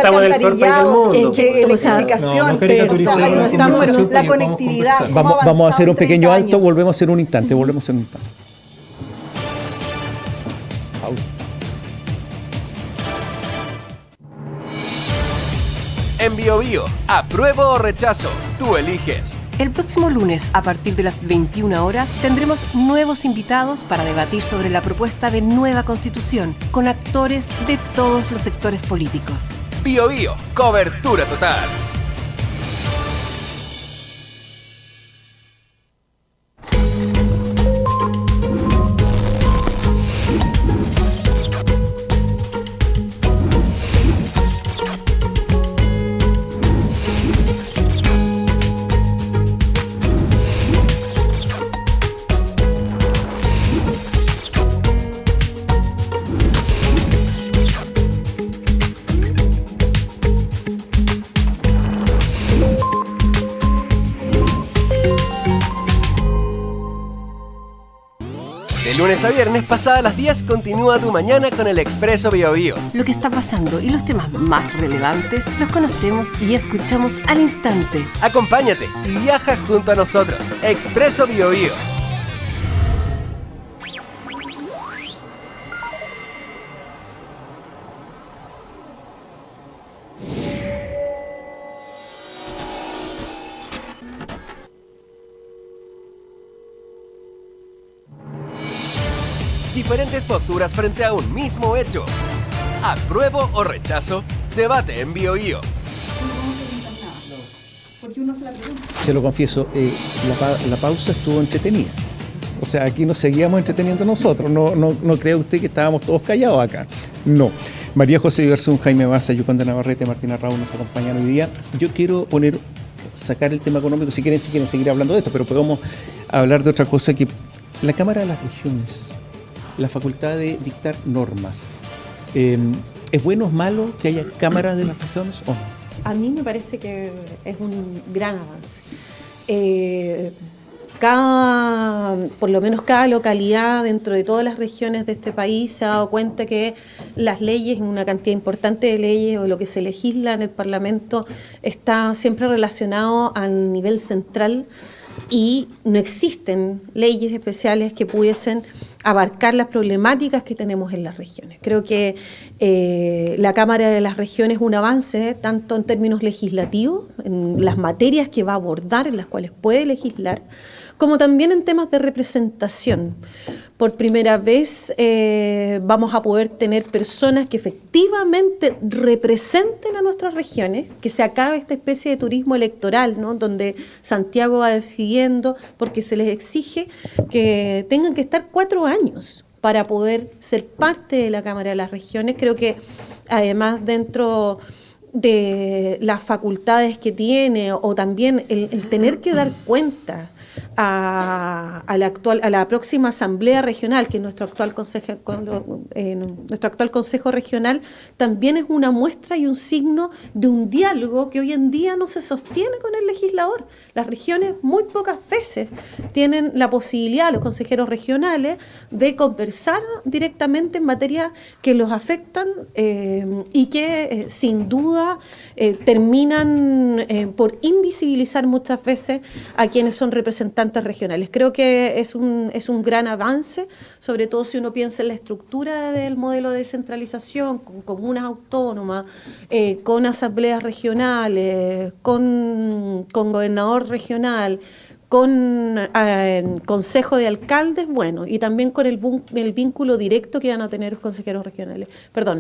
alcantarillado, electrificación, la conectividad.
Vamos a hacer un pequeño alto, volvemos en un instante, Pausa.
En BioBio, apruebo o rechazo, tú eliges.
El próximo lunes, a partir de las 21 horas, tendremos nuevos invitados para debatir sobre la propuesta de nueva Constitución con actores de todos los sectores políticos.
BioBio, cobertura total. De lunes a viernes, pasada las 10, continúa tu mañana con el Expreso BioBio.
Lo que está pasando y los temas más relevantes los conocemos y escuchamos al instante.
Acompáñate y viaja junto a nosotros. Expreso BioBio. Diferentes posturas frente a un mismo hecho. ¿Apruebo o rechazo? Debate en BioIO.
Porque uno se la pregunta.
Se lo confieso, la pausa estuvo entretenida. O sea, aquí nos seguíamos entreteniendo nosotros. No cree usted que estábamos todos callados acá. No. María José Iberzún, Jaime Baza, Yuconda Navarrete, Martina Raúl nos acompañan hoy día. Yo quiero sacar el tema económico, si quieren seguir hablando de esto, pero podemos hablar de otra cosa, que la Cámara de las Regiones, la facultad de dictar normas. ¿Es bueno o malo que haya Cámara de las Regiones o no?
A mí me parece que es un gran avance. Por lo menos cada localidad dentro de todas las regiones de este país se ha dado cuenta que las leyes, una cantidad importante de leyes o lo que se legisla en el Parlamento está siempre relacionado al nivel central y no existen leyes especiales que pudiesen abarcar las problemáticas que tenemos en las regiones. Creo que la Cámara de las Regiones es un avance tanto en términos legislativos, en las materias que va a abordar, en las cuales puede legislar, como también en temas de representación. Por primera vez vamos a poder tener personas que efectivamente representen a nuestras regiones, que se acabe esta especie de turismo electoral, ¿no? Donde Santiago va decidiendo porque se les exige que tengan que estar 4 años para poder ser parte de la Cámara de las Regiones. Creo que además dentro de las facultades que tiene o también el tener que dar cuenta a la próxima asamblea regional, que es nuestro actual consejo regional, también es una muestra y un signo de un diálogo que hoy en día no se sostiene con el legislador. Las regiones muy pocas veces tienen la posibilidad, los consejeros regionales, de conversar directamente en materias que los afectan y que sin duda terminan por invisibilizar muchas veces a quienes son representantes regionales. Creo que es un gran avance, sobre todo si uno piensa en la estructura del modelo de descentralización, con comunas autónomas, con asambleas regionales, con gobernador regional, con consejo de alcaldes, bueno, y también con el vínculo directo que van a tener los consejeros regionales,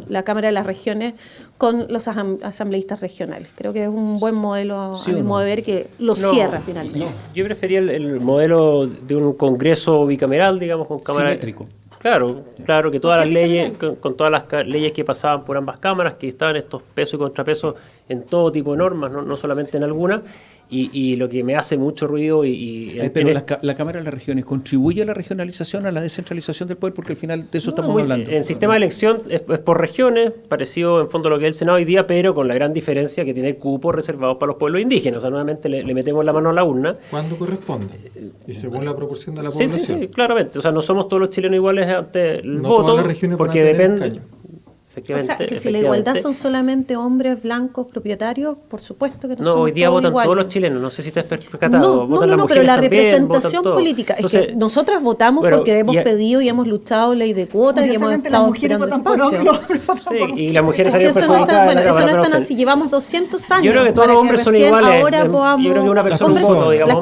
la Cámara de las Regiones con los asambleístas regionales. Creo que es un buen modelo,
¿sí,
a mi modo de ver, que lo cierra finalmente.
No. Yo prefería el modelo de un congreso bicameral, digamos, con cámara...
Simétrico.
Claro, que todas las leyes, con todas las leyes que pasaban por ambas cámaras, que estaban estos pesos y contrapesos en todo tipo de normas, no solamente en algunas, y lo que me hace mucho ruido
pero la Cámara de las Regiones contribuye a la regionalización, a la descentralización del poder, porque al final de eso estamos hablando.
El sistema de elección es por regiones, parecido en fondo a lo que es el Senado hoy día, pero con la gran diferencia que tiene cupos reservados para los pueblos indígenas. O sea, nuevamente le metemos la mano a la urna.
Cuando corresponde, y según la proporción de la población.
Sí, claramente. O sea, no somos todos los chilenos iguales ante el
no
voto,
todas las regiones
porque depende...
O sea, que si la igualdad son solamente hombres blancos propietarios, por supuesto que no somos
hoy día
todos
votan
iguales.
Todos los chilenos, no sé si te has percatado.
No, pero la
también,
representación política,
entonces,
es que nosotras votamos porque hemos pedido y hemos luchado ley de cuotas y hemos estado esperando espacio.
Y las mujeres salieron perjudicadas.
Bueno, eso no es tan así, llevamos 200 años.
Yo creo que todos los hombres son iguales.
Ahora podamos,
yo creo que una persona un voto, digamos,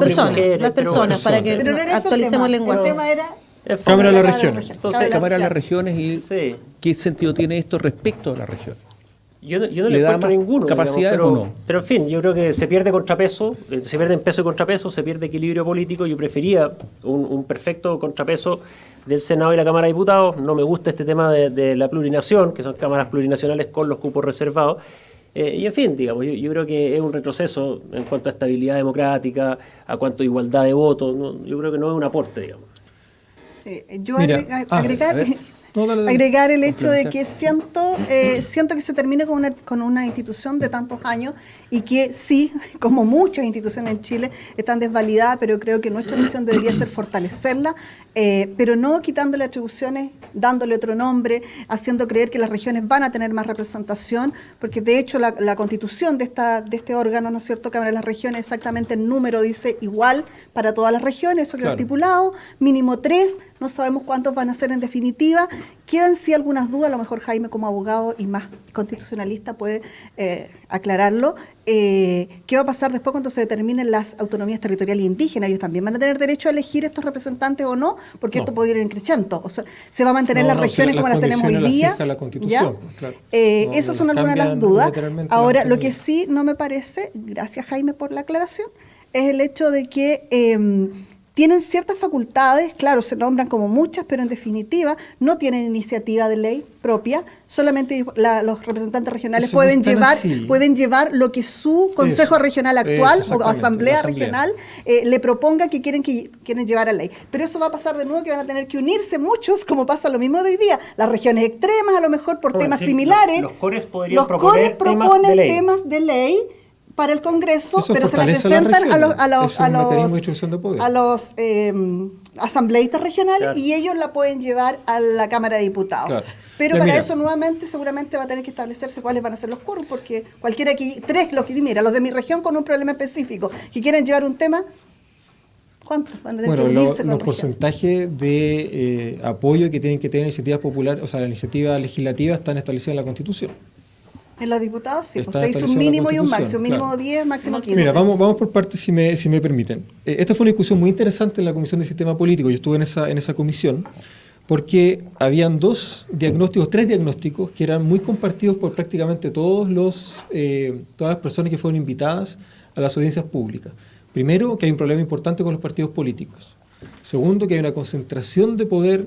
las personas, para que actualicemos el lenguaje.
El tema era...
Cámara de las Regiones.
Entonces, Cámara de las Regiones, ¿y qué sentido tiene esto respecto a la región?
Yo no le encuentro ninguno.
¿Capacidades o no?
Pero en fin, yo creo que se pierde contrapeso, se pierde en peso y contrapeso, se pierde equilibrio político. Yo prefería un perfecto contrapeso del Senado y la Cámara de Diputados. No me gusta este tema de la plurinación, que son cámaras plurinacionales con los cupos reservados. Y en fin, digamos, yo creo que es un retroceso en cuanto a estabilidad democrática, a cuanto a igualdad de votos. Yo creo que no es un aporte, digamos.
Sí, yo agregar el hecho de que siento que se termina con una institución de tantos años y que sí, como muchas instituciones en Chile, están desvalidadas, pero creo que nuestra misión debería ser fortalecerla, pero no quitándole atribuciones, dándole otro nombre, haciendo creer que las regiones van a tener más representación, porque de hecho la constitución de este órgano, ¿no es cierto?, Cámara de las Regiones, exactamente el número dice igual para todas las regiones, eso quedó estipulado, mínimo 3, no sabemos cuántos van a ser en definitiva, Quedan sí algunas dudas, a lo mejor Jaime como abogado y más constitucionalista puede aclararlo. ¿Qué va a pasar después cuando se determinen las autonomías territoriales indígenas? ¿Ellos también van a tener derecho a elegir estos representantes o no? Porque esto puede ir en crescendo. O sea, ¿se va a mantener las regiones como las tenemos hoy día?
La Constitución, claro.
Esas son algunas de las dudas. Ahora, lo que sí no me parece, gracias Jaime por la aclaración, es el hecho de que tienen ciertas facultades, claro, se nombran como muchas, pero en definitiva no tienen iniciativa de ley propia, solamente los representantes regionales pueden llevar lo que su consejo regional actual o asamblea regional le proponga que quieren llevar a ley. Pero eso va a pasar de nuevo, que van a tener que unirse muchos, como pasa lo mismo de hoy día. Las regiones extremas, a lo mejor por temas similares.
Los CORES podrían proponen
temas de ley para el Congreso, pero se les presentan a los asambleístas regionales, claro, y ellos la pueden llevar a la Cámara de Diputados. Claro. Pero para eso nuevamente seguramente va a tener que establecerse cuáles van a ser los quórum, porque cualquiera aquí, los de mi región con un problema específico, que quieran llevar un tema, ¿cuántos van a tener que unirse con
los porcentajes de apoyo que tienen que tener iniciativas populares, o sea, la iniciativa legislativa están establecidas en la Constitución.
En los diputados, sí, usted hizo un mínimo y un máximo, mínimo 10, máximo 15.
Mira, vamos por partes si me permiten. Esta fue una discusión muy interesante en la Comisión de Sistema Político, yo estuve en esa comisión, porque habían tres diagnósticos que eran muy compartidos por prácticamente todas las personas que fueron invitadas a las audiencias públicas. Primero, que hay un problema importante con los partidos políticos. Segundo, que hay una concentración de poder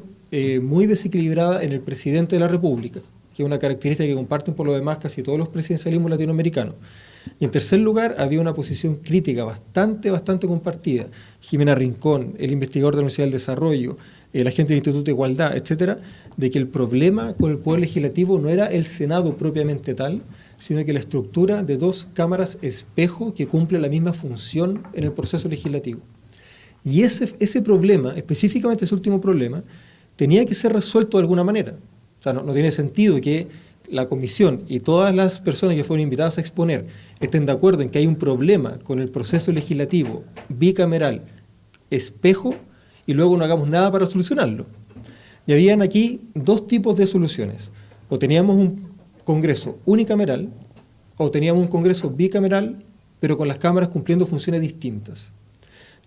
muy desequilibrada en el presidente de la República, que es una característica que comparten por lo demás casi todos los presidencialismos latinoamericanos. Y en tercer lugar, había una posición crítica bastante compartida. Jimena Rincón, el investigador de la Universidad del Desarrollo, la gente del Instituto de Igualdad, etcétera, de que el problema con el Poder Legislativo no era el Senado propiamente tal, sino que la estructura de dos cámaras espejo que cumplen la misma función en el proceso legislativo. Y ese problema, específicamente ese último problema, tenía que ser resuelto de alguna manera. O sea, no tiene sentido que la comisión y todas las personas que fueron invitadas a exponer estén de acuerdo en que hay un problema con el proceso legislativo bicameral espejo y luego no hagamos nada para solucionarlo. Y habían aquí dos tipos de soluciones. O teníamos un Congreso unicameral o teníamos un Congreso bicameral, pero con las cámaras cumpliendo funciones distintas.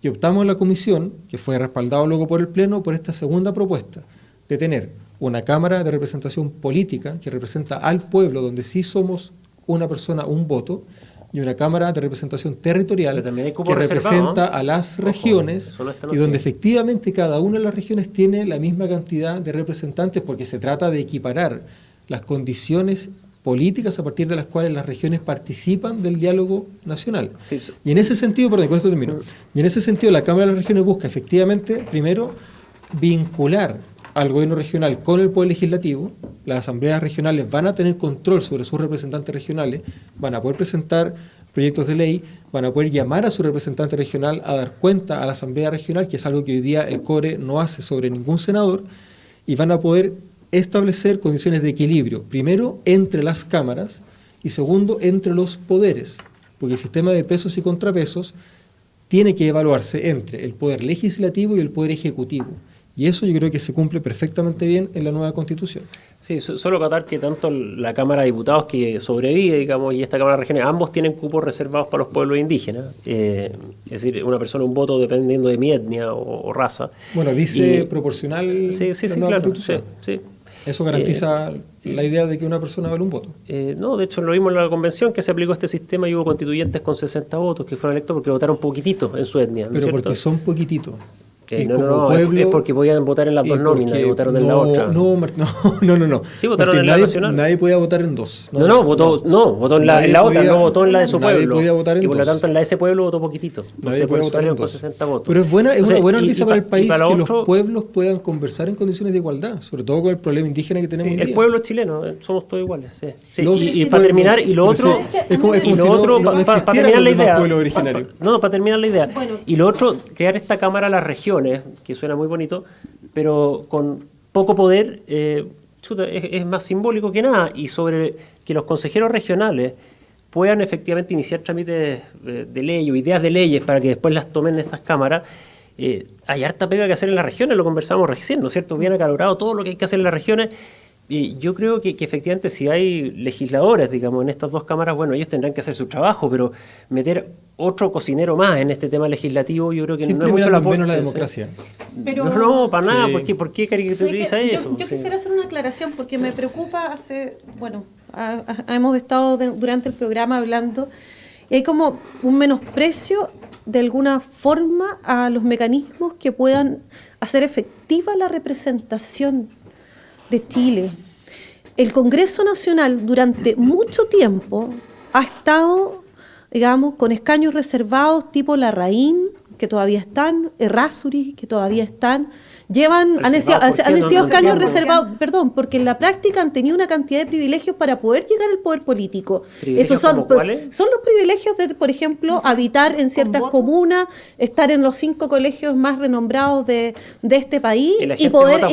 Y optamos en la comisión, que fue respaldado luego por el Pleno, por esta segunda propuesta, de tener una Cámara de representación política que representa al pueblo, donde sí somos una persona, un voto, y una Cámara de representación territorial que representa a las regiones y donde efectivamente cada una de las regiones tiene la misma cantidad de representantes, porque se trata de equiparar las condiciones políticas a partir de las cuales las regiones participan del diálogo nacional. Sí. Y en ese sentido, con esto termino, y en ese sentido la Cámara de las Regiones busca efectivamente, primero, vincular al gobierno regional con el poder legislativo. Las asambleas regionales van a tener control sobre sus representantes regionales, van a poder presentar proyectos de ley, van a poder llamar a su representante regional a dar cuenta a la asamblea regional, que es algo que hoy día el CORE no hace sobre ningún senador, y van a poder establecer condiciones de equilibrio, primero entre las cámaras y segundo entre los poderes, porque el sistema de pesos y contrapesos tiene que evaluarse entre el poder legislativo y el poder ejecutivo. Y eso yo creo que se cumple perfectamente bien en la nueva Constitución.
Sí, solo acotar que tanto la Cámara de Diputados que sobrevive, digamos, y esta Cámara de Regiones, ambos tienen cupos reservados para los pueblos indígenas. Es decir, una persona, un voto dependiendo de mi etnia o raza.
Bueno, dice proporcional
la nueva Constitución. Sí.
Eso garantiza la idea de que una persona vale un voto.
No, de hecho lo vimos en la convención que se aplicó este sistema y hubo constituyentes con 60 votos que fueron electos porque votaron poquititos en su etnia.
Pero porque son poquititos.
Pueblo, es porque podían votar en las dos nóminas y votaron en la otra.
No.
Sí, votaron en la nacional.
Nadie podía votar en dos.
Votó en la otra, no votó en la de su pueblo.
Nadie podía votar en dos.
Y por lo tanto en la de ese pueblo votó poquitito.
Nadie podía votar en dos.
Con 60 votos.
Pero es una buena noticia para el país que los pueblos puedan conversar en condiciones de igualdad, sobre todo con el problema indígena que tenemos hoy día.
El pueblo chileno, somos todos iguales. Y para terminar, y lo otro, para terminar la idea. Para terminar la idea. Y lo otro, crear esta Cámara a las regiones, que suena muy bonito, pero con poco poder, es más simbólico que nada, y sobre que los consejeros regionales puedan efectivamente iniciar trámites de ley o ideas de leyes para que después las tomen estas cámaras, hay harta pega que hacer en las regiones, lo conversamos recién, ¿no es cierto? Bien acalorado todo lo que hay que hacer en las regiones. Y yo creo que efectivamente si hay legisladores, digamos, en estas dos cámaras, bueno, ellos tendrán que hacer su trabajo, pero meter otro cocinero más en este tema legislativo, yo creo que
siempre
no es mucho la
menos la democracia.
Pero,
no, para nada,
sí.
¿por qué caricaturiza eso?
Yo quisiera hacer una aclaración porque me preocupa hemos estado durante el programa hablando y hay como un menosprecio de alguna forma a los mecanismos que puedan hacer efectiva la representación de Chile. El Congreso Nacional durante mucho tiempo ha estado, digamos, con escaños reservados tipo Larraín, que todavía están, Errázuriz, que todavía están, han sido escaños reservados, perdón, porque en la práctica han tenido una cantidad de privilegios para poder llegar al poder político.
¿Privilegios como cuáles?
Son los privilegios de, por ejemplo, habitar en ciertas comunas, estar en los 5 colegios más renombrados de este país y poder,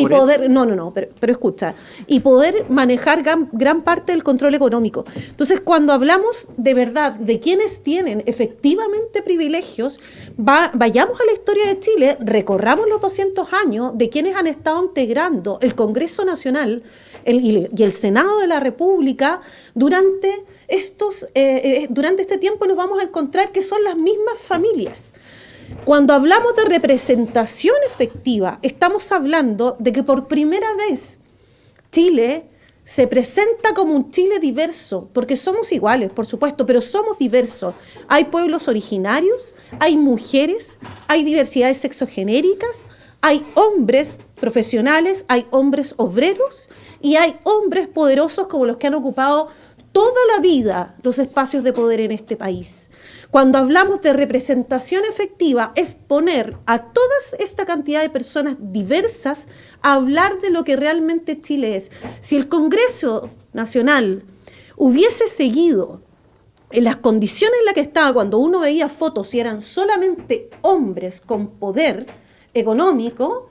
pero escucha, y poder manejar gran parte del control económico. Entonces, cuando hablamos de verdad de quienes tienen efectivamente privilegios, vayamos a la historia de Chile, recorramos los 200 años de quienes han estado integrando el Congreso Nacional y el Senado de la República durante este tiempo nos vamos a encontrar que son las mismas familias. Cuando hablamos de representación efectiva, estamos hablando de que por primera vez Chile se presenta como un Chile diverso, porque somos iguales, por supuesto, pero somos diversos. Hay pueblos originarios, hay mujeres, hay diversidades sexogenéricas, hay hombres profesionales, hay hombres obreros y hay hombres poderosos como los que han ocupado toda la vida los espacios de poder en este país. Cuando hablamos de representación efectiva es poner a toda esta cantidad de personas diversas a hablar de lo que realmente Chile es. Si el Congreso Nacional hubiese seguido en las condiciones en las que estaba cuando uno veía fotos y eran solamente hombres con poder económico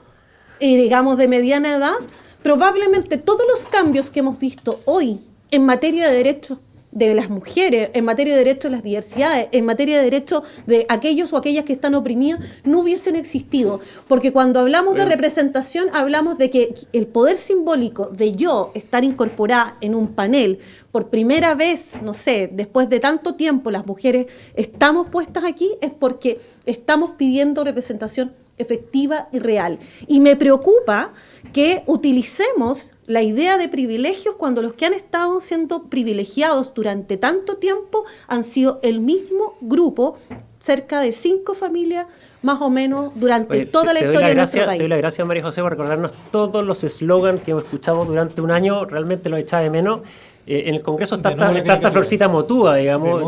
y digamos de mediana edad, probablemente todos los cambios que hemos visto hoy en materia de derechos de las mujeres, en materia de derechos de las diversidades, en materia de derechos de aquellos o aquellas que están oprimidos, no hubiesen existido. Porque cuando hablamos de representación, hablamos de que el poder simbólico de yo estar incorporada en un panel, por primera vez, no sé, después de tanto tiempo las mujeres estamos puestas aquí, es porque estamos pidiendo representación efectiva y real. Y me preocupa que utilicemos la idea de privilegios cuando los que han estado siendo privilegiados durante tanto tiempo han sido el mismo grupo, cerca de 5 familias más o menos durante toda la historia de nuestro país.
Te doy las gracias, María José, por recordarnos todos los eslogans que hemos escuchado durante un año, realmente los echaba de menos. En el Congreso está esta Florcita Motúa, digamos,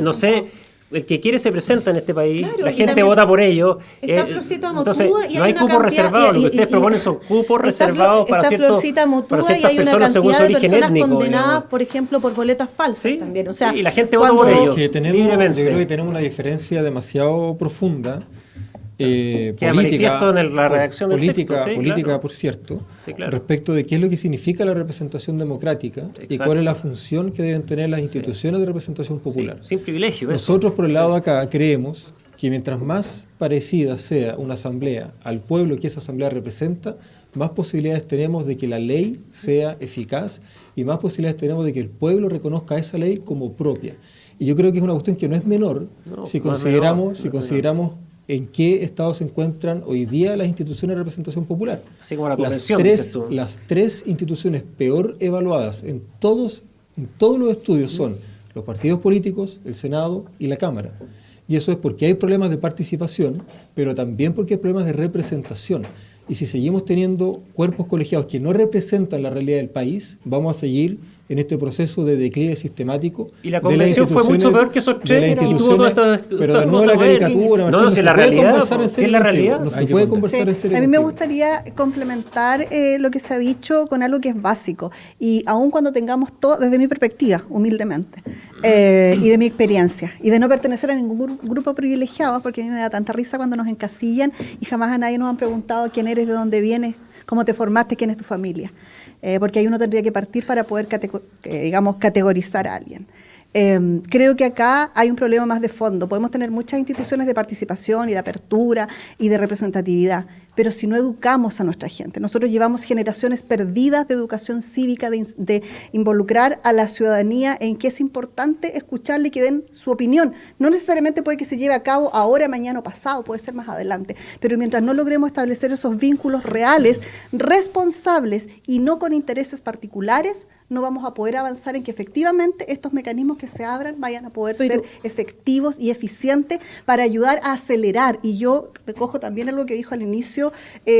no sé. El que quiere se presenta en este país, claro, la gente vota por ello. Entonces, no hay cupos reservados, lo que ustedes proponen son cupos reservados para ciertas personas según su origen étnico.
Condenadas, por ejemplo, por boletas falsas también. O sea,
y la gente vota por ello.
Yo creo que tenemos una diferencia demasiado profunda.
Política, en la redacción del texto,
política, por cierto, respecto de qué es lo que significa la representación democrática y cuál es la función que deben tener las instituciones de representación popular.
Sin privilegio.
Nosotros por el lado de acá creemos que mientras más parecida sea una asamblea al pueblo que esa asamblea representa, más posibilidades tenemos de que la ley sea eficaz y más posibilidades tenemos de que el pueblo reconozca esa ley como propia. Y yo creo que es una cuestión que no es menor si consideramos en qué estado se encuentran hoy día las instituciones de representación popular.
Así como la convención,
las 3 instituciones peor evaluadas en todos los estudios son los partidos políticos, el Senado y la Cámara. Y eso es porque hay problemas de participación, pero también porque hay problemas de representación. Y si seguimos teniendo cuerpos colegiados que no representan la realidad del país, vamos a seguir en este proceso de declive sistemático.
Y la convención fue mucho peor que esos 3 y tuvo todas estas
pero de nuevo la caricatura,
no es la realidad.
No se puede conversar en serio.
A mí me gustaría complementar lo que se ha dicho con algo que es básico. Y aun cuando tengamos todo, desde mi perspectiva, humildemente, y de mi experiencia, y de no pertenecer a ningún grupo privilegiado, porque a mí me da tanta risa cuando nos encasillan y jamás a nadie nos han preguntado quién eres, de dónde vienes, cómo te formaste, quién es tu familia. Porque ahí uno tendría que partir para poder, categorizar a alguien. Creo que acá hay un problema más de fondo. Podemos tener muchas instituciones de participación y de apertura y de representatividad, pero si no educamos a nuestra gente, nosotros llevamos generaciones perdidas de educación cívica, de involucrar a la ciudadanía en que es importante escucharle y que den su opinión. No necesariamente puede que se lleve a cabo ahora, mañana o pasado, puede ser más adelante, pero mientras no logremos establecer esos vínculos reales, responsables y no con intereses particulares, no vamos a poder avanzar en que efectivamente estos mecanismos que se abran vayan a poder ser efectivos y eficientes para ayudar a acelerar. Y yo recojo también algo que dijo al inicio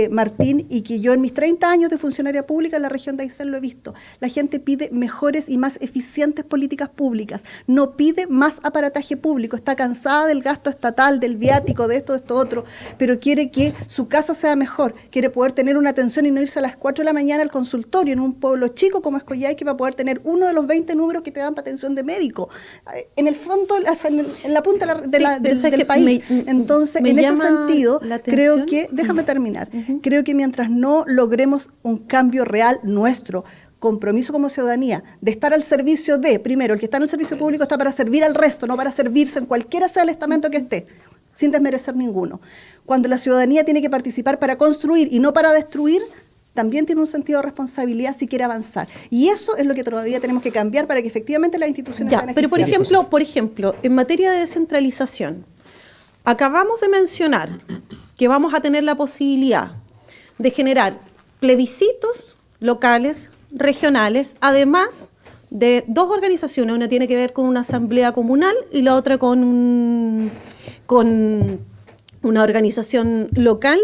Martín, y que yo en mis 30 años de funcionaria pública en la región de Aysén lo he visto. La gente pide mejores y más eficientes políticas públicas, no pide más aparataje público, está cansada del gasto estatal, del viático, de esto otro, pero quiere que su casa sea mejor, quiere poder tener una atención y no irse a las 4 de la mañana al consultorio en un pueblo chico como es Coyhaique para poder tener uno de los 20 números que te dan para atención de médico. En el fondo, en la punta del país. Entonces, en ese sentido, creo que, déjame terminar, creo que mientras no logremos un cambio real nuestro, compromiso como ciudadanía, de estar al servicio de, primero, el que está en el servicio público está para servir al resto, no para servirse en cualquiera sea el estamento que esté, sin desmerecer ninguno. Cuando la ciudadanía tiene que participar para construir y no para destruir, también tiene un sentido de responsabilidad si quiere avanzar. Y eso es lo que todavía tenemos que cambiar para que efectivamente las instituciones sean
pero
eficientes.
por ejemplo, en materia de descentralización, acabamos de mencionar que vamos a tener la posibilidad de generar plebiscitos locales, regionales, además de dos organizaciones. Una tiene que ver con una asamblea comunal y la otra con una organización local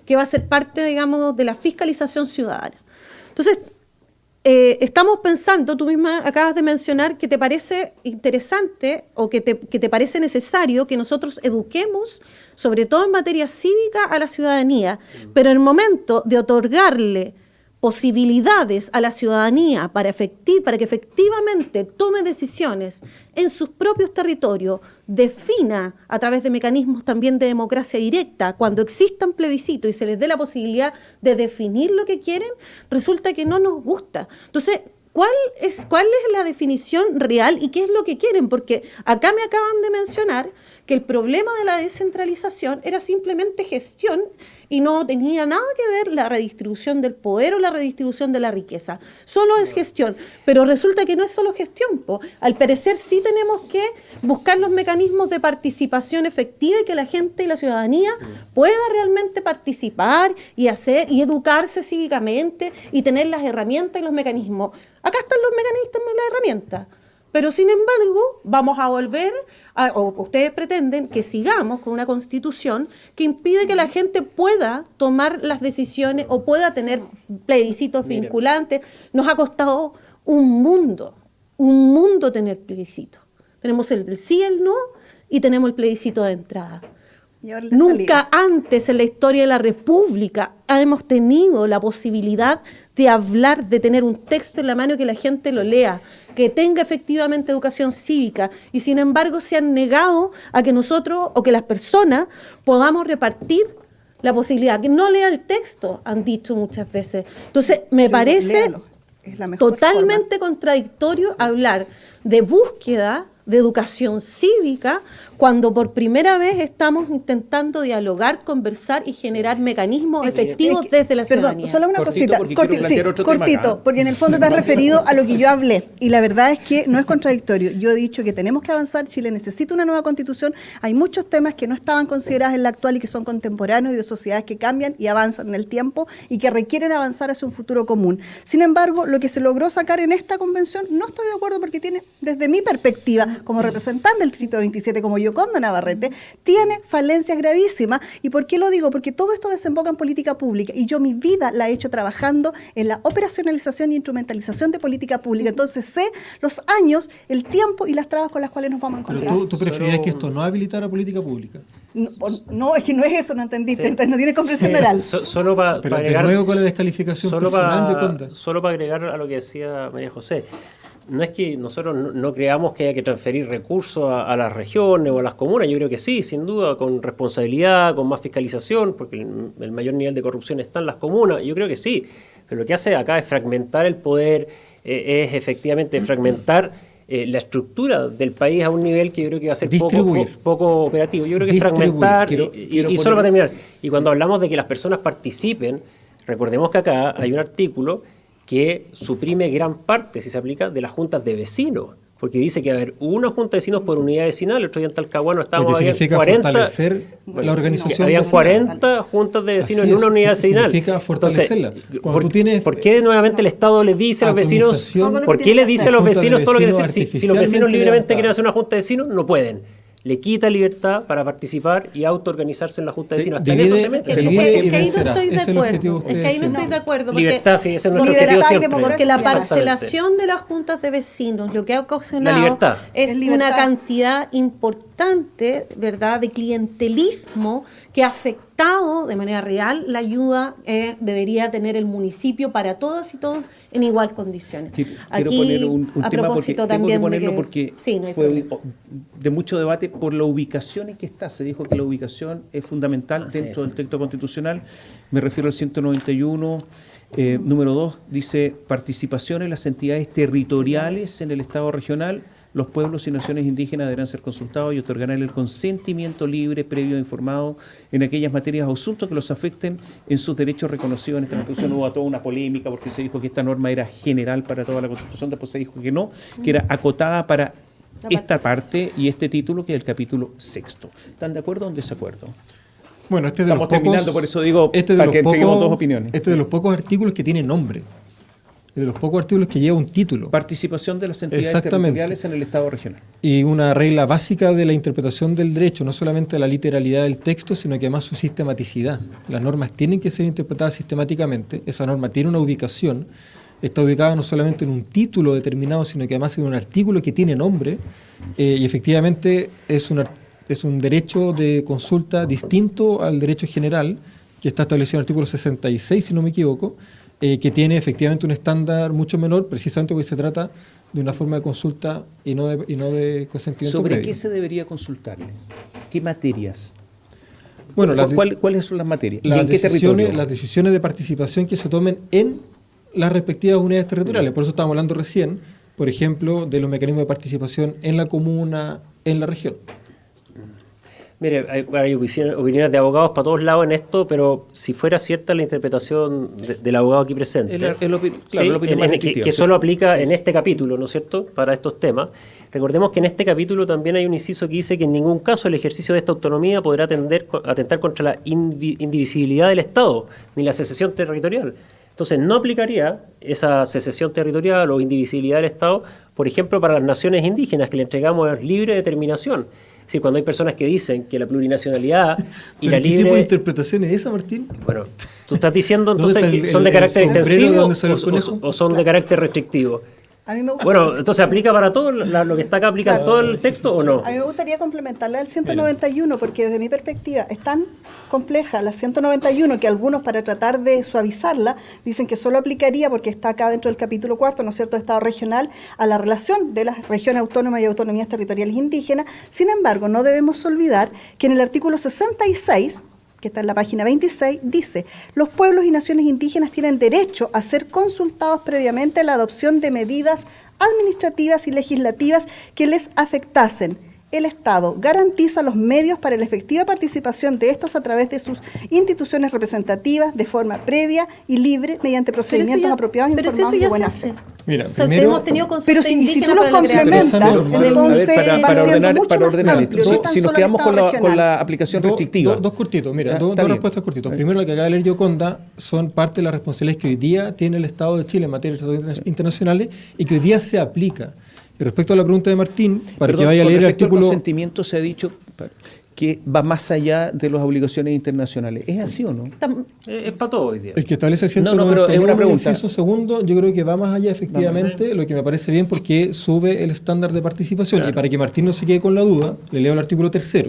que va a ser parte, digamos, de la fiscalización ciudadana. Entonces, estamos pensando, tú misma acabas de mencionar que te parece interesante o que te parece necesario que nosotros eduquemos, sobre todo en materia cívica, a la ciudadanía, pero en el momento de otorgarle posibilidades a la ciudadanía para que efectivamente tome decisiones en sus propios territorios, defina a través de mecanismos también de democracia directa, cuando existan plebiscitos y se les dé la posibilidad de definir lo que quieren, resulta que no nos gusta. Entonces, ¿cuál es la definición real y qué es lo que quieren? Porque acá me acaban de mencionar que el problema de la descentralización era simplemente gestión y no tenía nada que ver la redistribución del poder o la redistribución de la riqueza. Solo es gestión, pero resulta que no es solo gestión, Al parecer sí tenemos que buscar los mecanismos de participación efectiva y que la gente y la ciudadanía pueda realmente participar y hacer y educarse cívicamente y tener las herramientas y los mecanismos. Acá están los mecanismos y las herramientas, pero sin embargo vamos a volver o ustedes pretenden que sigamos con una constitución que impide que la gente pueda tomar las decisiones o pueda tener plebiscitos vinculantes. Nos ha costado un mundo tener plebiscitos. Tenemos el del sí y el no y tenemos el plebiscito de entrada. Nunca antes en la historia de la República hemos tenido la posibilidad de hablar, de tener un texto en la mano y que la gente lo lea, que tenga efectivamente educación cívica, y sin embargo se han negado a que nosotros o que las personas podamos repartir la posibilidad. Que no lea el texto, han dicho muchas veces. Entonces me parece totalmente contradictorio hablar de búsqueda de educación cívica cuando por primera vez estamos intentando dialogar, conversar y generar mecanismos efectivos desde la ciudadanía.
Perdón, solo una cosita, cortito, porque en el fondo te has referido a lo que yo hablé, y la verdad es que no es contradictorio. Yo he dicho que tenemos que avanzar, Chile necesita una nueva constitución, hay muchos temas que no estaban considerados en la actual y que son contemporáneos y de sociedades que cambian y avanzan en el tiempo y que requieren avanzar hacia un futuro común. Sin embargo, lo que se logró sacar en esta convención, no estoy de acuerdo porque tiene, desde mi perspectiva, como representante del Distrito 27, como Yoconda Navarrete, tiene falencias gravísimas. ¿Y por qué lo digo? Porque todo esto desemboca en política pública y yo mi vida la he hecho trabajando en la operacionalización y instrumentalización de política pública. Entonces sé los años, el tiempo y las trabas con las cuales nos vamos a encontrar.
Pero tú preferirías que esto no habilitara política pública.
No, es que no es eso, no entendiste, entonces no tiene comprensión real.
Solo para
agregar, de nuevo con la descalificación personal, Yoconda.
Solo para agregar a lo que decía María José. No es que nosotros no creamos que haya que transferir recursos a las regiones o a las comunas. Yo creo que sí, sin duda, con responsabilidad, con más fiscalización, porque el mayor nivel de corrupción está en las comunas. Yo creo que sí, pero lo que hace acá es fragmentar el poder, es efectivamente fragmentar la estructura del país a un nivel que yo creo que va a ser
Distribuir.
poco operativo. Yo creo que
Distribuir.
fragmentar
Quiero
y solo para terminar. Y cuando hablamos de que las personas participen, recordemos que acá hay un artículo que suprime gran parte, si se aplica, de las juntas de vecinos. Porque dice que va a haber una junta de vecinos por unidad vecinal. El otro día en Talcahuano estábamos...
Lo que significa
40,
fortalecer la organización
habían
vecinal.
40 juntas de vecinos
Así
en una
es,
unidad vecinal.
significa fortalecerla. Cuando tú tienes,
¿Por qué nuevamente el Estado les dice a los vecinos?
atomización,
¿Por qué les dice a los
juntas de
vecinos todo lo que decir? Si los
artificialmente
vecinos libremente
levantadas.
quieren hacer una junta de vecinos, no pueden. Le quita libertad para participar y auto-organizarse en la junta de vecinos. Hasta en eso se mete.
divide y
Es que ahí no
vencerás.
estoy de
Ese es el objetivo
acuerdo.
que
Es que ahí no
ustedes
estoy de acuerdo. Porque
Libertad, sí, ese es nuestro
Libertad
objetivo
y
siempre.
democracia.
Porque la
Exactamente.
parcelación de las juntas de vecinos lo que ha ocasionado
La libertad.
es
Es libertad.
una cantidad importante, ¿verdad?, de clientelismo que ha afectado de manera real la ayuda que debería tener el municipio para todas y todos en igual condiciones.
Quiero
Aquí,
poner un
a
tema porque
propósito
tengo que
también de
ponerlo
que-
porque
sí, no hay
fue
problema.
de mucho debate por la ubicación en que está. Se dijo que la ubicación es fundamental dentro del texto constitucional. Me refiero al 191. Número 2 dice participación en las entidades territoriales en el Estado regional. Los pueblos y naciones indígenas deberán ser consultados y otorgarán el consentimiento libre, previo e informado en aquellas materias o asuntos que los afecten en sus derechos reconocidos en esta Constitución. Hubo toda una polémica porque se dijo que esta norma era general para toda la Constitución, después se dijo que no, que era acotada para esta parte y este título, que es el capítulo 6. ¿Están de acuerdo o en desacuerdo?
bueno, este es de
Estamos
los pocos,
terminando, por eso digo,
este es de
para
los
que entreguemos
pocos-
dos opiniones.
Este es de los pocos artículos que tiene nombre. Es de los pocos artículos que lleva un título.
Participación de las entidades
Exactamente.
territoriales en el Estado regional.
Y una regla básica de la interpretación del derecho, no solamente la literalidad del texto, sino que además su sistematicidad. Las normas tienen que ser interpretadas sistemáticamente. Esa norma tiene una ubicación. Está ubicada no solamente en un título determinado, sino que además en un artículo que tiene nombre. Y efectivamente es un derecho de consulta distinto al derecho general, que está establecido en el artículo 66, si no me equivoco, que tiene efectivamente un estándar mucho menor, precisamente porque se trata de una forma de consulta y no de consentimiento
¿Sobre
previo.
qué se debería consultarles? ¿Qué materias?
Bueno,
¿Cuáles son las materias? ¿Y
las
en qué territorio?
las decisiones de participación que se tomen en las respectivas unidades territoriales. Por eso estábamos hablando recién, por ejemplo, de los mecanismos de participación en la comuna, en la región.
Mire, hay opiniones de abogados para todos lados en esto, pero si fuera cierta la interpretación del abogado aquí presente,
Claro, la opinión más
que
restrictiva.
solo aplica en este capítulo, ¿no es cierto?, para estos temas. Recordemos que en este capítulo también hay un inciso que dice que en ningún caso el ejercicio de esta autonomía podrá atentar contra la indivisibilidad del Estado, ni la secesión territorial. Entonces, no aplicaría esa secesión territorial o indivisibilidad del Estado, por ejemplo, para las naciones indígenas, que le entregamos libre determinación. Es decir, cuando hay personas que dicen que la plurinacionalidad y
¿Pero
la
qué
libre...
tipo de interpretación es esa, Martín?
Bueno, tú estás diciendo
¿Dónde
entonces
está
que son de
el
carácter
sombrero de
extensivo
dónde sale el conejo?
o son de carácter restrictivo.
A mí me gusta
Bueno, entonces ¿aplica para todo? ¿Lo que está acá aplica en todo el texto o no?
A mí me gustaría complementarla al 191, porque desde mi perspectiva es tan compleja la 191 que algunos, para tratar de suavizarla, dicen que solo aplicaría, porque está acá dentro del capítulo 4, ¿no es cierto?, de Estado regional, a la relación de las regiones autónomas y autonomías territoriales indígenas. Sin embargo, no debemos olvidar que en el artículo 66, que está en la página 26, dice: los pueblos y naciones indígenas tienen derecho a ser consultados previamente a la adopción de medidas administrativas y legislativas que les afectasen. El Estado garantiza los medios para la efectiva participación de estos a través de sus instituciones representativas de forma previa y libre mediante procedimientos apropiados,
pero
informados
eso
y de
ya
buena
se
fe.
hace.
Mira,
O sea,
primero,
hemos tenido consulta
Pero si
indígena
tú los
para la creación.
complementas,
Esa norma.
entonces
A ver,
va siendo
para
mucho más
ordenar
amplio,
esto.
no tan
Si nos
solo
quedamos
el
con
Estado
la
regional.
aplicación restrictiva.
Dos cortitos, mira,
Ya,
dos
está bien.
respuestas cortitas. Primero, lo que acaba de leer Yoconda son parte de las responsabilidades que hoy día tiene el Estado de Chile en materia de tratados internacionales y que hoy día se aplica. Y respecto a la pregunta de Martín, para
Perdón,
que vaya a
con
leer el
respecto al
artículo...
consentimiento se ha dicho que va más allá de las obligaciones internacionales. ¿Es así o no?
Es para todo hoy día.
El que establece el
No, pero es
191,
una pregunta.
inciso segundo, yo creo que va más allá efectivamente, lo que me parece bien porque sube el estándar de participación.
Claro.
Y para que Martín no se quede con la duda, le leo el artículo 3.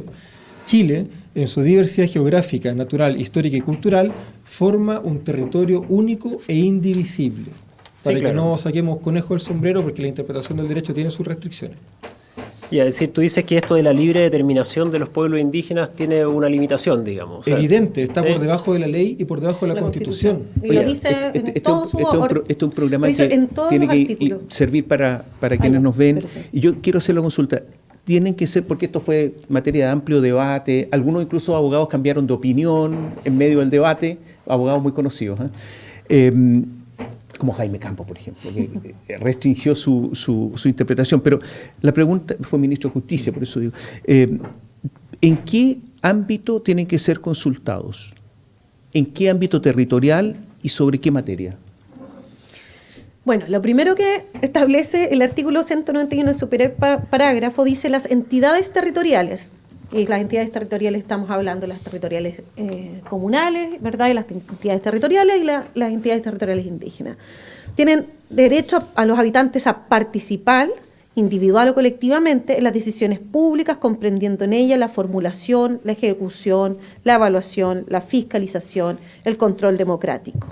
Chile, en su diversidad geográfica, natural, histórica y cultural, forma un territorio único e indivisible. Para
Sí,
que
claro.
no saquemos conejo del sombrero, porque la interpretación del derecho tiene sus restricciones.
Ya, es decir, tú dices que esto de la libre determinación de los pueblos indígenas tiene una limitación, digamos. O sea,
Evidente, está por debajo de la ley y por debajo de la Constitución.
Y lo dice en todos sus
este es un programa
lo dice
que
en todos
tiene
los
que
artículos.
servir para quienes nos ven.
perfecto.
Y yo quiero hacer la consulta. Tienen que ser, porque esto fue materia de amplio debate, algunos incluso abogados cambiaron de opinión en medio del debate, abogados muy conocidos, como Jaime Campo, por ejemplo, que restringió su interpretación. Pero la pregunta, fue ministro de Justicia, por eso digo, ¿en qué ámbito tienen que ser consultados? ¿En qué ámbito territorial y sobre qué materia?
Bueno, lo primero que establece el artículo 191 en su primer parágrafo dice las entidades territoriales. Y las entidades territoriales estamos hablando de las territoriales comunales, ¿verdad? Y las entidades territoriales y las entidades territoriales indígenas. Tienen derecho a los habitantes a participar individual o colectivamente en las decisiones públicas, comprendiendo en ellas la formulación, la ejecución, la evaluación, la fiscalización, el control democrático.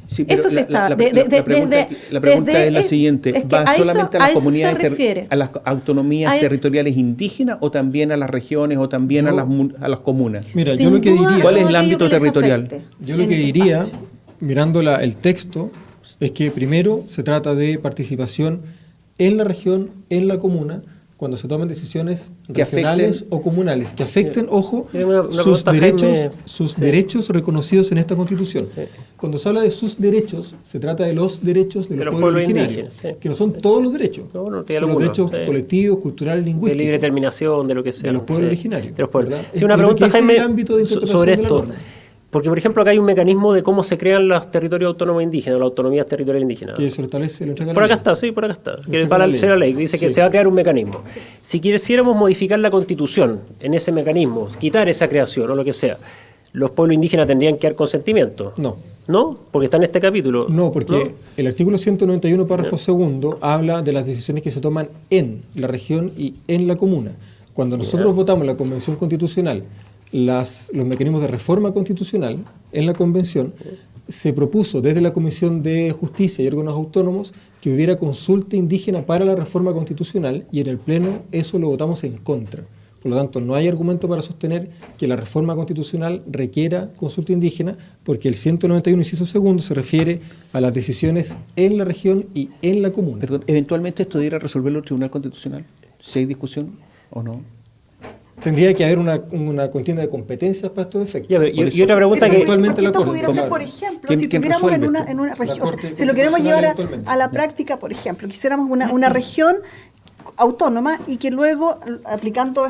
Sí, pero
eso se está.
la pregunta es la siguiente: ¿va solamente a las comunidades, a las autonomías territoriales indígenas o también a las regiones o también a las comunas?
Mira, yo lo que diría,
¿cuál es el ámbito territorial?
Yo lo que diría, mirando el texto, es que primero se trata de participación en la región, en la comuna, cuando se toman decisiones regionales o comunales que afecten, ojo, sus derechos reconocidos en esta Constitución. Sí. Cuando se habla de sus derechos, se trata de los derechos de los pueblos originarios, que no son todos los derechos, son los derechos colectivos, culturales, lingüísticos.
De libre determinación, de lo que sea.
De los pueblos originarios.
De los pueblos. Sí, una pregunta, Jaime, sobre esto. Porque, por ejemplo, acá hay un mecanismo de cómo se crean los territorios autónomos indígenas, las autonomías territoriales indígenas.
Que se lo establece, lo entrega
por acá está, sí, por acá está. Que para la ley dice que se va a crear un mecanismo. Sí. Si quisiéramos modificar la Constitución en ese mecanismo, quitar esa creación o lo que sea, ¿los pueblos indígenas tendrían que dar consentimiento?
No.
¿No? Porque está en este capítulo.
No, porque el artículo 191, párrafo segundo, habla de las decisiones que se toman en la región y en la comuna. Cuando nosotros votamos la Convención Constitucional, los mecanismos de reforma constitucional en la Convención, se propuso desde la Comisión de Justicia y órganos autónomos que hubiera consulta indígena para la reforma constitucional y en el Pleno eso lo votamos en contra. Por lo tanto, no hay argumento para sostener que la reforma constitucional requiera consulta indígena porque el 191, inciso segundo, se refiere a las decisiones en la región y en la comuna.
Perdón, ¿eventualmente esto debiera resolverlo el Tribunal Constitucional? ¿Si hay discusión o no?
Tendría que haber una contienda de competencias para estos efectos.
Y otra pregunta que
eventualmente esto pudiera ser, por ejemplo, si tuviéramos en una región, o sea, si lo queremos llevar a la práctica, por ejemplo, quisiéramos una región autónoma y que luego, aplicando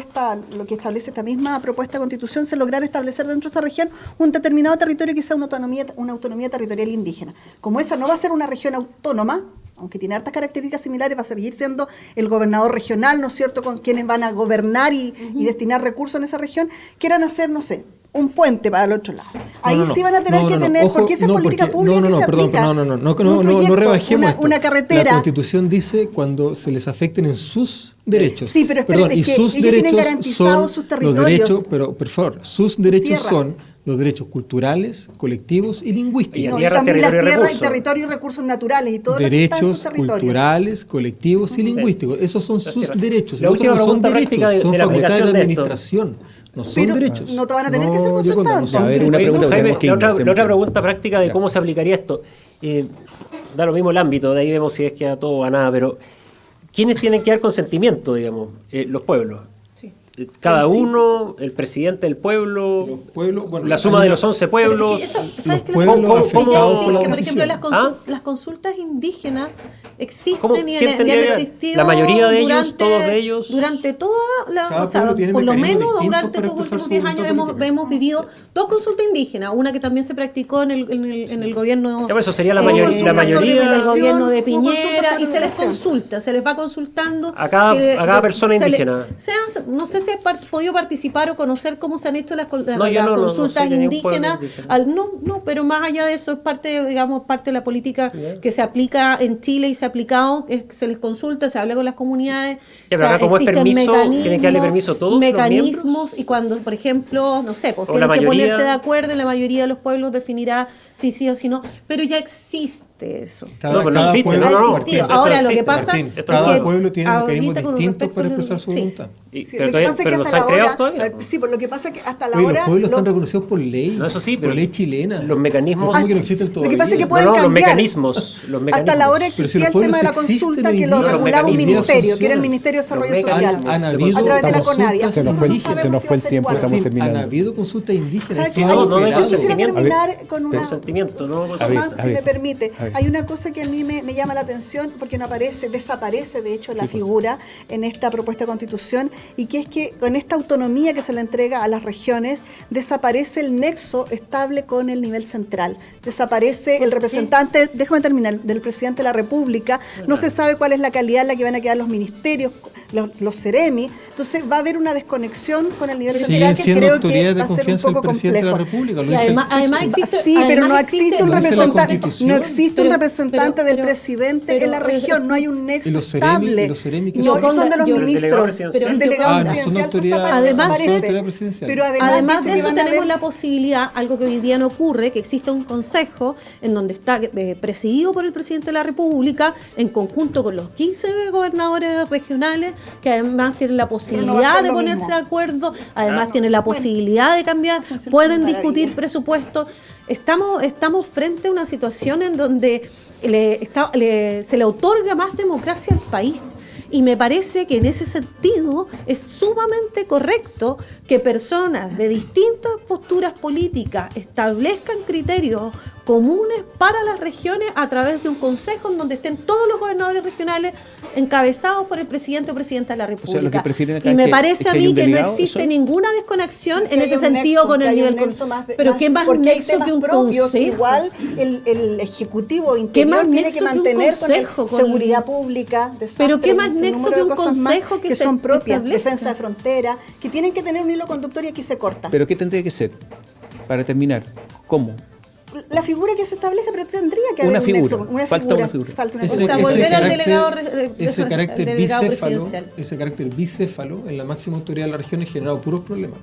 lo que establece esta misma propuesta de Constitución, se lograra establecer dentro de esa región un determinado territorio que sea una autonomía territorial indígena. Como esa no va a ser una región autónoma, aunque tiene hartas características similares, va a seguir siendo el gobernador regional, ¿no es cierto?, con quienes van a gobernar y destinar recursos en esa región, quieran hacer, no sé, un puente para el otro lado. Ahí sí van a tener que tener, porque esa es política pública que se aplica.
No rebajemos esto.
Una carretera.
La Constitución dice cuando se les afecten en sus derechos.
Sí, pero espérate,
y sus
ellos tienen garantizados sus territorios.
Los derechos, pero por favor, sus derechos son los derechos culturales, colectivos y lingüísticos.
Y también las tierras, territorio y recursos naturales y todo
derechos
lo que está en sus
culturales, colectivos y lingüísticos. Esos son sus derechos.
Los otros no son derechos,
son facultades de administración. No son derechos.
No te van a tener que ser consultados.
A ver, una pregunta.
Jaime, la otra pregunta práctica de cómo se aplicaría esto. Da lo mismo el ámbito, de ahí vemos si es que a todo o a nada, pero ¿quiénes tienen que dar consentimiento, digamos? Los pueblos. Cada uno, el presidente del pueblo, la suma de los 11 pueblos.
¿Sabes qué? Por ejemplo, las consultas indígenas existen y han existido
la mayoría de ellos, todos de ellos.
Durante toda por lo menos durante los últimos 10 años hemos vivido 2 consultas indígenas, una que también se practicó en el gobierno.
Eso sería la mayoría
del gobierno de Piñera, y se les consulta, se les va consultando
a cada persona indígena.
No sé si has podido participar o conocer cómo se han hecho las consultas indígenas. No, pero más allá de eso es parte de la política que se aplica en Chile y se ha aplicado, es que se les consulta, se habla con las comunidades.
Pero acá como es permiso, tienen que darle permiso a todos
mecanismos, y cuando, por ejemplo, no sé, pues tienen que ponerse de acuerdo, la mayoría de los pueblos definirá si sí o si no, pero ya existe existe eso.
Cada
no existe,
pueblo,
no,
Martín,
esto
Ahora, lo que
existe,
pasa
Martín,
es
cada
que
pueblo tiene mecanismos
ahorita con
distintos
respecto
para
al-
expresar su
sí.
voluntad.
Sí,
Pero
lo que
todavía
pasa es que
pero no
hasta la
están creados
hora,
todavía.
sí, por lo que pasa es que hasta la
Oye,
hora
los pueblos
lo-
están reconocidos por ley,
No, eso sí, pero
por ley chilena.
los mecanismos-
¿Cómo que no existen
Lo
todavía?
que pasa es que
No,
pueden
los
cambiar.
mecanismos.
Hasta la hora
Pero si
existía
los
el tema de la
pueblos existen
consulta
hoy
que lo
día,
regulaba un
los
ministerio, que era el
funcionan.
Ministerio de Desarrollo
Los
Social,
mecanismos.
Han
a
habido
través de la
consultas-
CONADI.
Se nos
Nosotros
fue
no
el-
sabemos
se nos
si
fue
va
el
a ser
tiempo,
igual.
estamos terminando.
Han habido consultas indígenas.
¿Sabes
se
qué?
han
No, no de
operado.
Yo quisiera
consentimiento.
terminar con una...
Consentimiento, ¿no?
A ver,
Tomás, si me permite,
a ver.
hay una cosa que a mí me llama la atención porque no aparece, desaparece de hecho la figura en esta propuesta de constitución, y que es que con esta autonomía que se le entrega a las regiones desaparece el nexo estable con el nivel central, desaparece el representante, déjame terminar, del presidente de la República, no se sabe cuál es la calidad en la que van a quedar los ministerios, los CEREMI, entonces va a haber una desconexión con el nivel
Siguen
central que
siendo
creo
autoridades
que
de
va a ser un
confianza del
poco
presidente de la
complejo.
República. Lo
Y
dice el
además
texto.
existe-
Sí, pero
además
no existe un
Lo dice la
representante,
Constitución.
no existe un
Pero-
representante del
pero-
presidente
pero-
en la región, no hay un nexo
¿Y los CEREMI?
estable.
¿Y los CEREMI qué
No,
son?
que son de los
Yo-
el delegado
ministros,
presidencial.
el delegado
Ah, no son
presidencial
autoridad-
Además-
desaparece.
autoridad presidencial.
Pero
Además
además
de
dice que
eso
van a
tenemos
haber-
la posibilidad, algo que hoy día no ocurre, que exista un consejo en donde está presidido por el presidente de la República, en conjunto con los 15 gobernadores regionales, que además tienen la
no va a
posibilidad
ser
de
lo
ponerse
mismo.
de acuerdo, además tienen la posibilidad de cambiar,
Funciona
pueden
de
discutir
maravilla.
presupuestos. Estamos frente a una situación en donde se le otorga más democracia al país. Y me parece que en ese sentido es sumamente correcto que personas de distintas posturas políticas establezcan criterios comunes para las regiones a través de un consejo en donde estén todos los gobernadores regionales encabezados por el presidente o presidenta de la República.
lo que prefieren acá
y
es
me
que-
parece
es
a
que hay
mí
un
que no
delegado,
existe
eso.
ninguna desconexión
Que
en
hay
ese
un
sentido
nexo,
con
que
el
hay un
nivel...
nexo más-
pero qué más
porque hay
nexo
temas
que un
propios que
consejo.
igual el Ejecutivo
¿Qué
Interior
más
tiene
nexo
que
que un
mantener con
consejo, con-
seguridad pública,
Pero qué más
un
nexo
número
que
de
un
cosas más
consejo que se
son propias,
establezca?
defensa de frontera, que tienen que tener un hilo conductor y aquí se corta.
Pero ¿qué tendría que ser? Para terminar, ¿cómo?
La figura que se establezca, pero tendría que haber
Una
un
figura,
nexo,
falta una figura.
Falta una
Ese-
O sea,
figura.
ese
volver al
carácter-
delegado
ese
al
carácter
delegado
bicéfalo,
presidencial.
ese carácter bicéfalo en la máxima autoridad de la región ha generado puros problemas.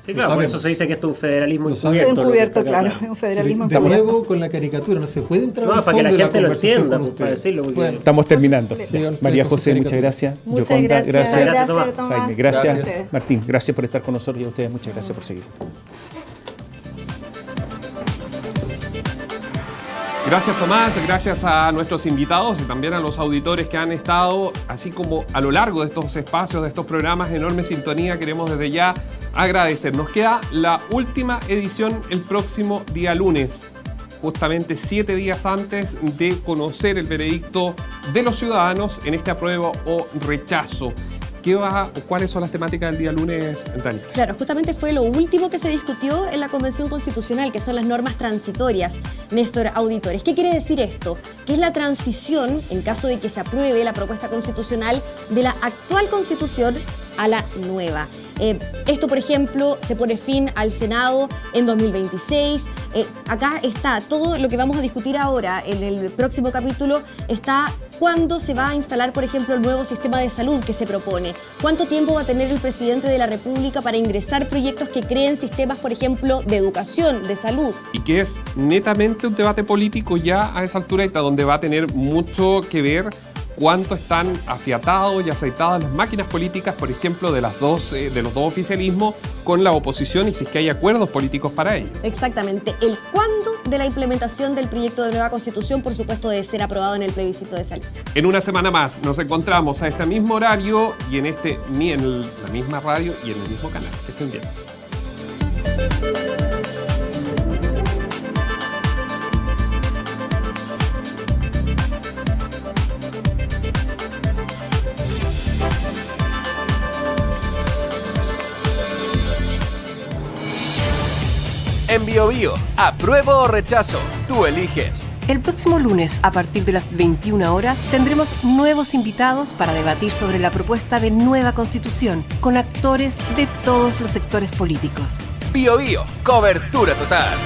Sí,
Lo
claro, por
sabemos.
eso se dice que esto es un federalismo
Lo
encubierto.
sabemos.
lo que
Encubierto,
está acá,
claro, es un federalismo
De
encubierto.
nuevo con la caricatura, no se puede entrar
No,
al
para que la
fondo de
gente lo
conversación
entienda,
con
pues, para
ustedes.
decirlo, porque-
Bueno,
Estamos terminando.
Sigan
María
con sus
José, muchas
caricaturas.
gracias.
Muchas
Yoconda,
gracias.
gracias.
Gracias,
Tomás.
Jaime, gracias.
Gracias.
Martín, gracias por estar con nosotros y a ustedes muchas gracias por seguir.
Gracias Tomás, gracias a nuestros invitados y también a los auditores que han estado, así como a lo largo de estos espacios, de estos programas, enorme sintonía. Queremos desde ya agradecer. Nos queda la última edición el próximo día lunes, justamente 7 días antes de conocer el veredicto de los ciudadanos en este apruebo o rechazo. ¿Cuáles son las temáticas del día lunes, Dani?
Claro, justamente fue lo último que se discutió en la Convención Constitucional, que son las normas transitorias, Néstor Auditores. ¿Qué quiere decir esto? Que es la transición, en caso de que se apruebe la propuesta constitucional, de la actual Constitución a la nueva. Esto, por ejemplo, se pone fin al Senado en 2026. Acá está todo lo que vamos a discutir ahora en el próximo capítulo. Está cuándo se va a instalar, por ejemplo, el nuevo sistema de salud que se propone. Cuánto tiempo va a tener el presidente de la República para ingresar proyectos que creen sistemas, por ejemplo, de educación, de salud.
Y que es netamente un debate político ya a esa altura, donde va a tener mucho que ver cuánto están afiatados y aceitadas las máquinas políticas, por ejemplo, de los dos oficialismos con la oposición, y si es que hay acuerdos políticos para ello.
Exactamente. El cuándo de la implementación del proyecto de nueva Constitución, por supuesto, de ser aprobado en el plebiscito de salida.
En una semana más nos encontramos a este mismo horario y en la misma radio y en el mismo canal. Que estén bien.
En BioBio, apruebo o rechazo, tú eliges.
El próximo lunes, a partir de las 21 horas, tendremos nuevos invitados para debatir sobre la propuesta de nueva Constitución, con actores de todos los sectores políticos.
BioBio, cobertura total.